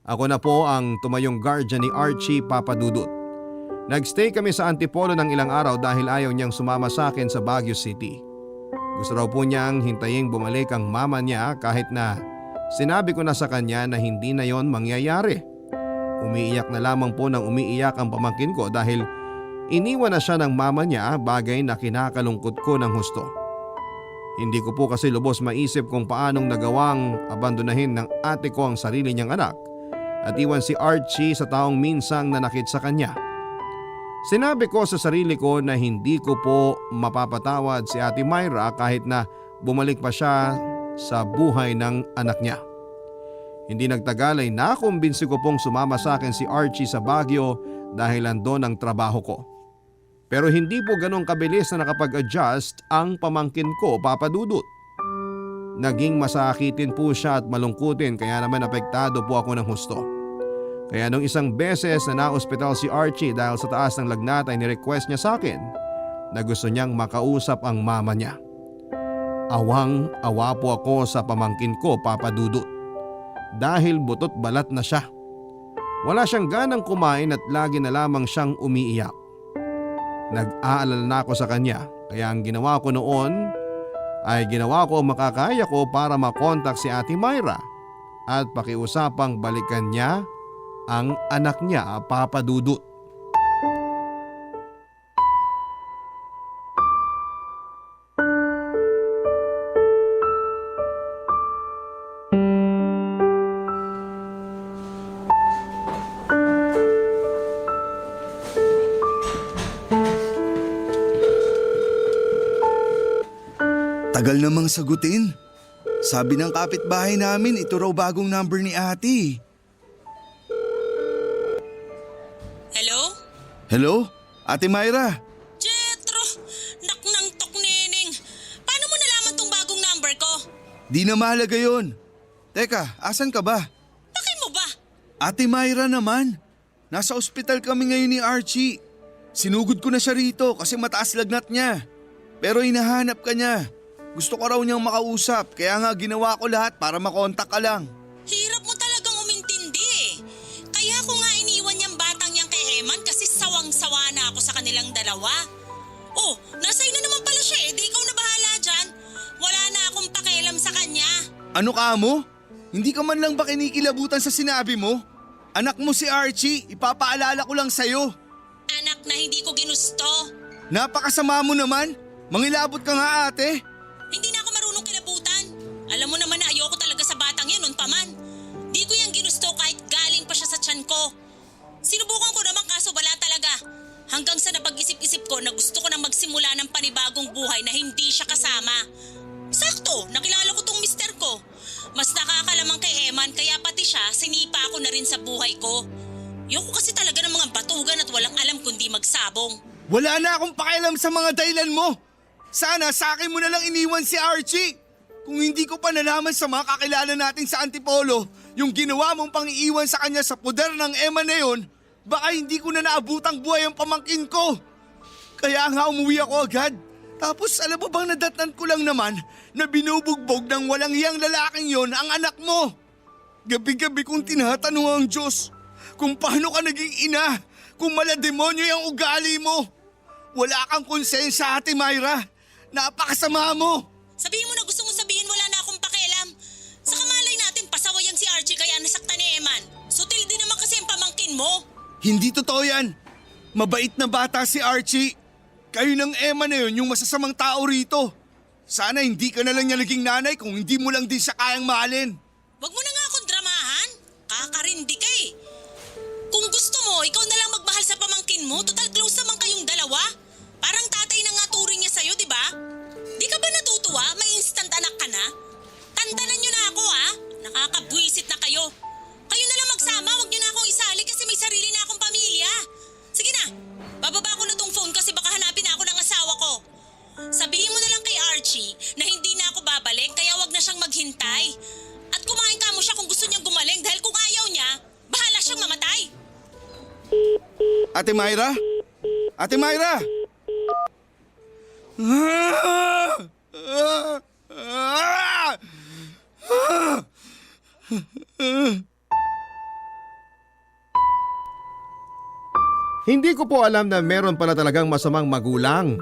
Ako na po ang tumayong guardian ni Archie, Papa Dudut. Nagstay kami sa Antipolo ng ilang araw dahil ayaw niyang sumama sa akin sa Baguio City. Gusto raw po niyang hintaying bumalik ang mama niya kahit na sinabi ko na sa kanya na hindi na yon mangyayari. Umiiyak na lamang po nang umiiyak ang pamangkin ko dahil iniwan na siya ng mama niya, bagay na kinakalungkot ko ng husto. Hindi ko po kasi lubos maisip kung paanong nagawang abandonahin ng ate ko ang sarili niyang anak at iwan si Archie sa taong minsang nanakit sa kanya. Sinabi ko sa sarili ko na hindi ko po mapapatawad si Ate Myra kahit na bumalik pa siya sa buhay ng anak niya. Hindi nagtagal ay nakumbinsi ko pong sumama sa akin si Archie sa Baguio dahil andon ang trabaho ko. Pero hindi po ganong kabilis na nakapag-adjust ang pamangkin ko, Papa Dudut. Naging masakitin po siya at malungkutin kaya naman apektado po ako ng husto. Kaya nung isang beses na na-ospital si Archie dahil sa taas ng lagnat ay nirequest niya sa akin na gusto niyang makausap ang mama niya. Awang-awa po ako sa pamangkin ko, Papa Dudut. Dahil butot balat na siya. Wala siyang ganang kumain at lagi na lamang siyang umiiyak. Nag-aalala na ako sa kanya kaya ang ginawa ko noon ay ginawa ko ang makakaya ko para makontak si Ate Myra at pakiusapang balikan niya ang anak niya, Papa Dudut. Tagal namang sagutin. Sabi ng kapitbahay namin, ito raw bagong number ni ate. Hello? Hello? Ate Myra? Jetro! Naknang tok, neneng. Paano mo nalaman tong bagong number ko? Di na mahalaga yun. Teka, asan ka ba? Bakit mo ba? Ate Myra naman. Nasa ospital kami ngayon ni Archie. Sinugod ko na siya rito kasi mataas lagnat niya. Pero hinahanap ka niya. Gusto ko raw niyang makausap kaya nga ginawa ko lahat para makontak ka lang. Hirap mo talagang umintindi eh. Kaya dalawa. Oh, nasa'yo na naman pala siya eh. Di ikaw na bahala dyan. Wala na akong pakialam sa kanya. Ano ka mo? Hindi ka man lang ba kinikilabutan sa sinabi mo? Anak mo si Archie, ipapaalala ko lang sa'yo. Anak na hindi ko ginusto. Napakasama mo naman. Mangilabot ka nga ate. Hindi na ako marunong kilabutan. Alam mo naman na ayoko talaga sa batang yan noon pa man. Di ko yan ginusto kahit galing pa siya sa tiyan ko. Sinubukan ko naman kaso wala talaga. Hanggang sa napag-isip-isip ko na gusto ko na magsimula ng panibagong buhay na hindi siya kasama. Sakto, nakilala ko tong mister ko. Mas nakakalamang kay Eman kaya pati siya sinipa ako na rin sa buhay ko. Ayoko kasi talaga ng mga batugan at walang alam kundi magsabong. Wala na akong pakialam sa mga dahilan mo. Sana sa akin mo na lang iniwan si Archie. Kung hindi ko pa nalaman sa mga kakilala natin sa Antipolo, yung ginawa mong pang-iiwan sa kanya sa poder ng Emma na yun, baka hindi ko na naabutang buhay ang pamangkin ko. Kaya nga umuwi ako agad. Tapos alam mo bang nadatnan ko lang naman na binubugbog ng walang hiyang lalaking yon ang anak mo. Gabi-gabi kong tinatanong ang Diyos kung paano ka naging ina, kung malademonyo yung ugali mo. Wala kang konsensya, Ate Myra. Napakasama mo. Sabihin mo na gusto mo sabihin wala na akong pakialam. Sa kamalay natin pasaway ang si Archie kaya nasaktan ni Eman. Sutil din naman kasi ang pamangkin mo. Hindi totoo yan. Mabait na bata si Archie. Kayo ng Emma na yun yung masasamang tao rito. Sana hindi ka na lang niya naging nanay kung hindi mo lang din siya kayang mahalin. Wag mo na nga akong dramahan. Kakarindi ka eh. Kung gusto mo, ikaw na lang magmahal sa pamangkin mo. Total close naman kayong dalawa. Parang tatay na nga turing niya sa'yo, di ba? Di ka ba natutuwa? May instant anak ka na? Tantanan niyo na ako ha. Nakakabwisit na kayo. Kayo na lang magsama, wag niyo na akong isali kasi may sarili na akong pamilya. Sige na, bababa ko na tong phone kasi baka hanapin na ako ng asawa ko. Sabihin mo na lang kay Archie na hindi na ako babalik kaya wag na siyang maghintay. At kumain ka mo siya kung gusto niyang gumaling dahil kung ayaw niya, bahala siyang mamatay. Ate Myra? Ate Myra! Hindi ko po alam na meron pala talagang masamang magulang.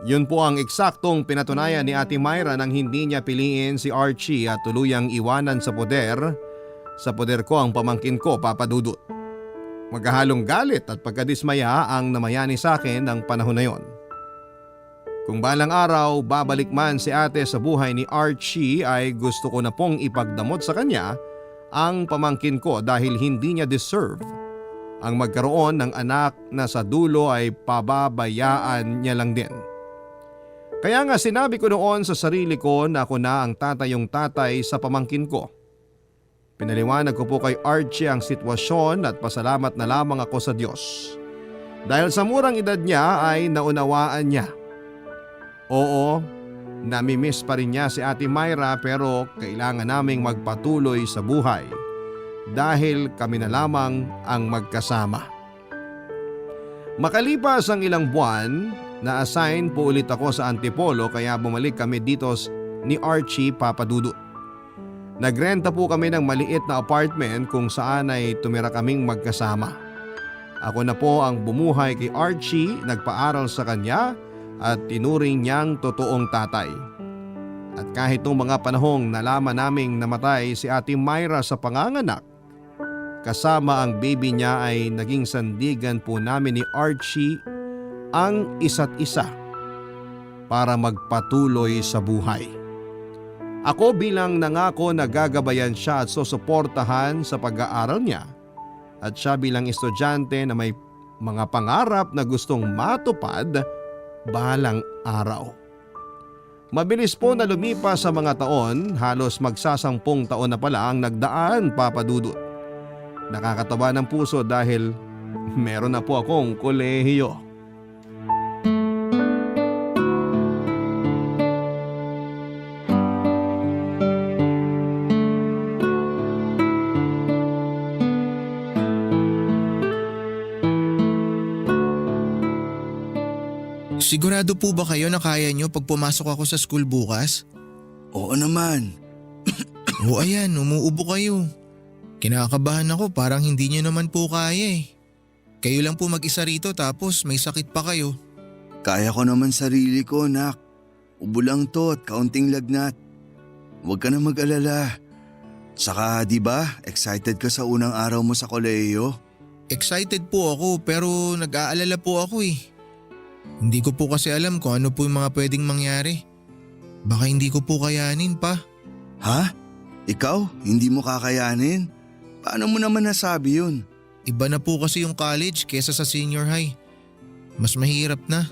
Yun po ang eksaktong pinatunayan ni Ate Myra nang hindi niya piliin si Archie at tuluyang iwanan sa poder. Sa poder ko ang pamangkin ko, Papa Dudut. Maghahalong galit at pagkadismaya ang namayani sa akin ng panahon na yon. Kung balang araw babalik man si ate sa buhay ni Archie ay gusto ko na pong ipagdamot sa kanya ang pamangkin ko dahil hindi niya deserve ang magkaroon ng anak na sa dulo ay pababayaan niya lang din. Kaya nga sinabi ko noon sa sarili ko na ako na ang tatayong tatay sa pamangkin ko. Pinaliwanag ko po kay Archie ang sitwasyon at pasalamat na lamang ako sa Diyos. Dahil sa murang edad niya ay naunawaan niya. Oo, namimiss pa rin niya si Ate Myra pero kailangan naming magpatuloy sa buhay dahil kami na lamang ang magkasama. Makalipas ang ilang buwan, na-assign po ulit ako sa Antipolo kaya bumalik kami dito ni Archie, Papa Dudut. Nagrenta po kami ng maliit na apartment kung saan ay tumira kaming magkasama. Ako na po ang bumuhay kay Archie, nagpaaral sa kanya at tinuring niyang totoong tatay. At kahit nung mga panahong nalaman naming namatay si Ate Myra sa panganganak, kasama ang baby niya ay naging sandigan po namin ni Archie ang isa't isa para magpatuloy sa buhay. Ako bilang nangako na gagabayan siya at susuportahan sa pag-aaral niya at siya bilang estudyante na may mga pangarap na gustong matupad balang araw. Mabilis po na lumipas sa mga taon, halos magsasampung taon na pala ang nagdaan, Papa Dudut. Nakakatawa ng puso dahil meron na po akong kolehiyo. Sigurado po ba kayo na kaya nyo pag pumasok ako sa school bukas? Oo naman. O ayan, umuubo kayo. Kinakabahan ako, parang hindi nyo naman po kaya eh. Kayo lang po mag-isa rito tapos may sakit pa kayo. Kaya ko naman sarili ko, nak. Ubo lang to at kaunting lagnat. Huwag ka na mag-alala. Saka, di ba, excited ka sa unang araw mo sa kolehiyo? Excited po ako pero nag-aalala po ako eh. Hindi ko po kasi alam kung ano po yung mga pwedeng mangyari. Baka hindi ko po kayanin pa. Ha? Ikaw? Hindi mo kakayanin? Paano mo naman nasabi yun? Iba na po kasi yung college kesa sa senior high. Mas mahirap na.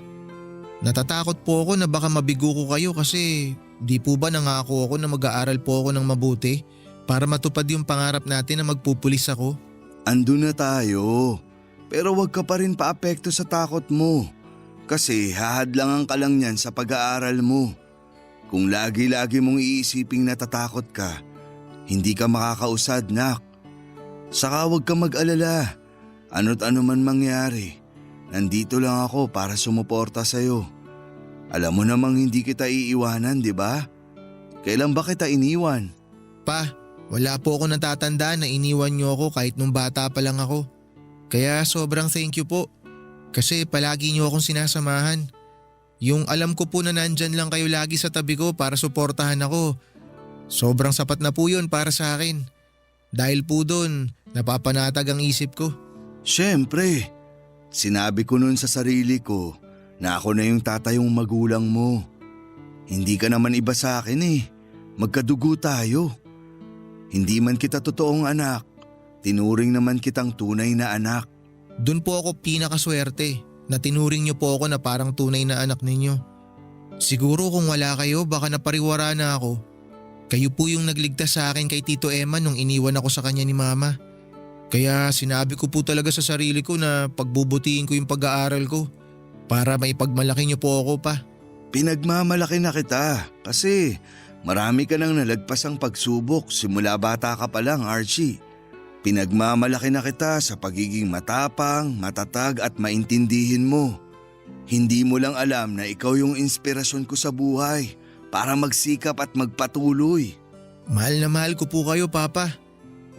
Natatakot po ako na baka mabigo ko kayo kasi di po ba nangako ako na mag-aaral po ako ng mabuti para matupad yung pangarap natin na magpupulis ako? Andun na tayo. Pero wag ka pa rin paapekto sa takot mo. Kasi hahadlangan ka lang yan sa pag-aaral mo. Kung lagi-lagi mong iisiping natatakot ka, hindi ka makakausad, nak. Saka wag ka mag-alala. Ano't ano man mangyari, nandito lang ako para sumuporta sa'yo. Alam mo namang hindi kita iiwanan, di ba? Kailan ba kita iniwan? Pa, wala po ako natatandaan na iniwan niyo ako kahit nung bata pa lang ako. Kaya sobrang thank you po. Kasi palagi niyo akong sinasamahan. Yung alam ko po na nandyan lang kayo lagi sa tabi ko para suportahan ako. Sobrang sapat na po yun para sa akin. Dahil po doon, napapanatag ang isip ko. Siyempre, sinabi ko nun sa sarili ko na ako na yung tatayong magulang mo. Hindi ka naman iba sa akin eh. Magkadugo tayo. Hindi man kita totoong anak, tinuring naman kitang tunay na anak. Doon po ako pinakaswerte na tinuring niyo po ako na parang tunay na anak ninyo. Siguro kung wala kayo baka napariwara na ako. Kayo po yung nagligtas sa akin kay Tito Emma nung iniwan ako sa kanya ni Mama. Kaya sinabi ko po talaga sa sarili ko na pagbubutihin ko yung pag-aaral ko para maipagmalaki niyo po ako pa. Pinagmamalaki na kita kasi marami ka nang nalagpasang pagsubok simula bata ka pa lang, Archie. Pinagmamalaki na kita sa pagiging matapang, matatag at maintindihin mo. Hindi mo lang alam na ikaw yung inspirasyon ko sa buhay para magsikap at magpatuloy. Mahal na mahal ko po kayo, Papa.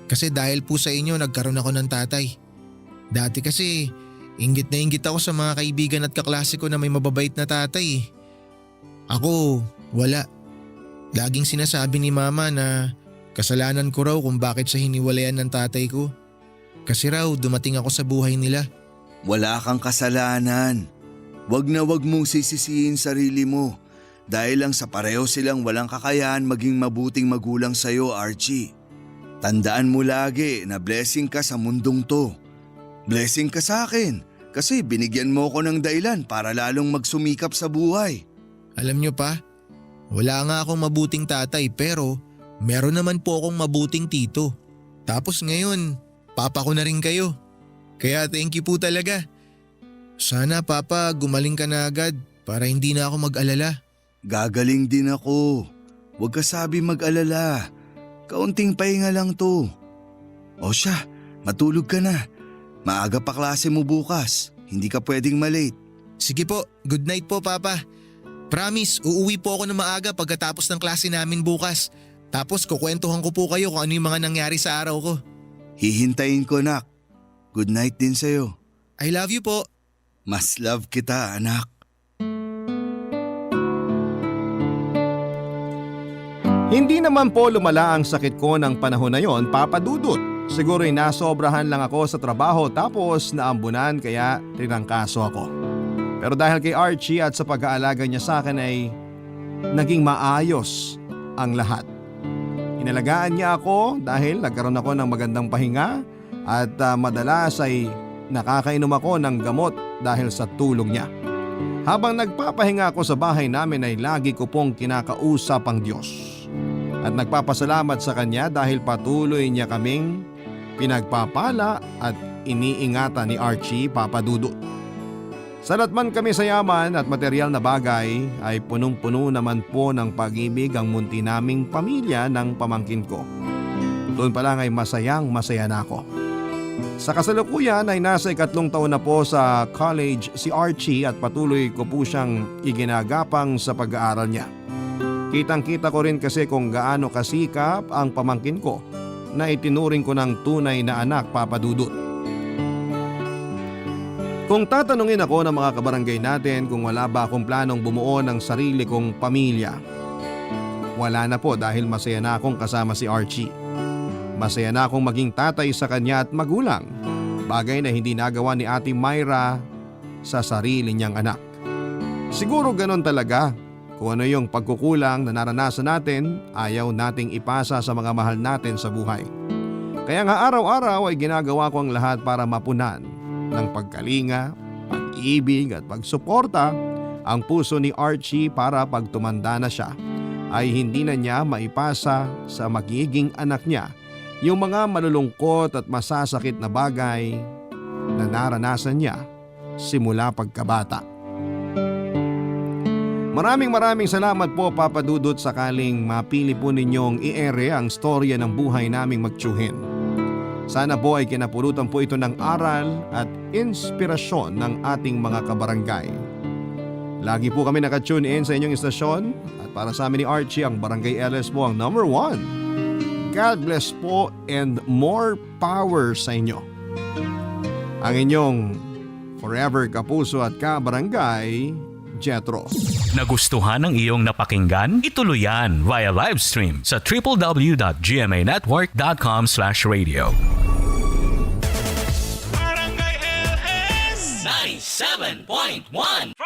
Kasi dahil po sa inyo nagkaroon ako ng tatay. Dati kasi inggit na inggit ako sa mga kaibigan at kaklase ko na may mababait na tatay. Ako, wala. Laging sinasabi ni Mama na kasalanan ko raw kung bakit siya hiniwalayan ng tatay ko. Kasi raw dumating ako sa buhay nila. Wala kang kasalanan. Wag na wag mong sisisihin sarili mo dahil lang sa pareho silang walang kakayahan maging mabuting magulang sa'yo, Archie. Tandaan mo lagi na blessing ka sa mundong to. Blessing ka sa akin kasi binigyan mo ko ng dahilan para lalong magsumikap sa buhay. Alam niyo pa, wala nga akong mabuting tatay pero meron naman po akong mabuting tito. Tapos ngayon, papa ko na rin kayo. Kaya thank you po talaga. Sana Papa gumaling ka na agad para hindi na ako mag-alala. Gagaling din ako. Huwag ka sabi mag-alala. Kaunting pahinga lang to. O siya, matulog ka na. Maaga pa klase mo bukas. Hindi ka pwedeng malate. Sige po, good night po Papa. Promise, uuwi po ako na maaga pagkatapos ng klase namin bukas. Tapos kukwentuhan ko po kayo kung ano yung mga nangyari sa araw ko. Hihintayin ko, nak. Good night din sa'yo. I love you po. Mas love kita, anak. Hindi naman po lumala ang sakit ko ng panahon na yon, Papa Dudut. Siguro'y nasobrahan lang ako sa trabaho tapos naambunan kaya tinangkaso ako. Pero dahil kay Archie at sa pag-aalaga niya sa akin ay naging maayos ang lahat. Inalagaan niya ako dahil nagkaroon ako ng magandang pahinga at madalas ay nakakainom ako ng gamot dahil sa tulong niya. Habang nagpapahinga ako sa bahay namin ay lagi ko pong kinakausap ang Diyos. At nagpapasalamat sa Kanya dahil patuloy niya kaming pinagpapala at iniingatan ni Archie, Papa Dudut. Salat man kami sa yaman at material na bagay ay punong-puno naman po ng pag-ibig ang munti naming pamilya ng pamangkin ko. Doon pa lang ay masaya na ako. Sa kasalukuyan ay nasa 3 taon na po sa college si Archie at patuloy ko po siyang iginagapang sa pag-aaral niya. Kitang-kita ko rin kasi kung gaano kasikap ang pamangkin ko na itinuring ko ng tunay na anak, Papa Dudut. Kung tatanungin ako ng mga kabarangay natin kung wala ba akong planong bumuo ng sarili kong pamilya, wala na po dahil masaya na akong kasama si Archie. Masaya na akong maging tatay sa kanya at magulang, bagay na hindi nagawa ni Ate Myra sa sarili niyang anak. Siguro ganon talaga, kung ano yung pagkukulang na naranasan natin, ayaw nating ipasa sa mga mahal natin sa buhay. Kaya nga araw-araw ay ginagawa ko ang lahat para mapunan ng pagkalinga, pag-ibig at pagsuporta ang puso ni Archie para pag tumanda na siya ay hindi na niya maipasa sa magiging anak niya yung mga malulungkot at masasakit na bagay na naranasan niya simula pagkabata. Maraming salamat po Papa Dudut sakaling mapili po ninyong i-ere ang storya ng buhay naming magtiyuhin. Sana po ay kinapulutan po ito ng aral at inspirasyon ng ating mga kabarangay. Lagi po kami nakatune in sa inyong istasyon at para sa amin ni Archie ang Barangay LS po ang number 1. God bless po and more power sa inyo. Ang inyong forever kapuso at kabarangay, Jetro. Nagustuhan ng iyong napakinggan? Ituloy yan via live stream sa www.gmanetwork.com/radio. Barangay LS 97.1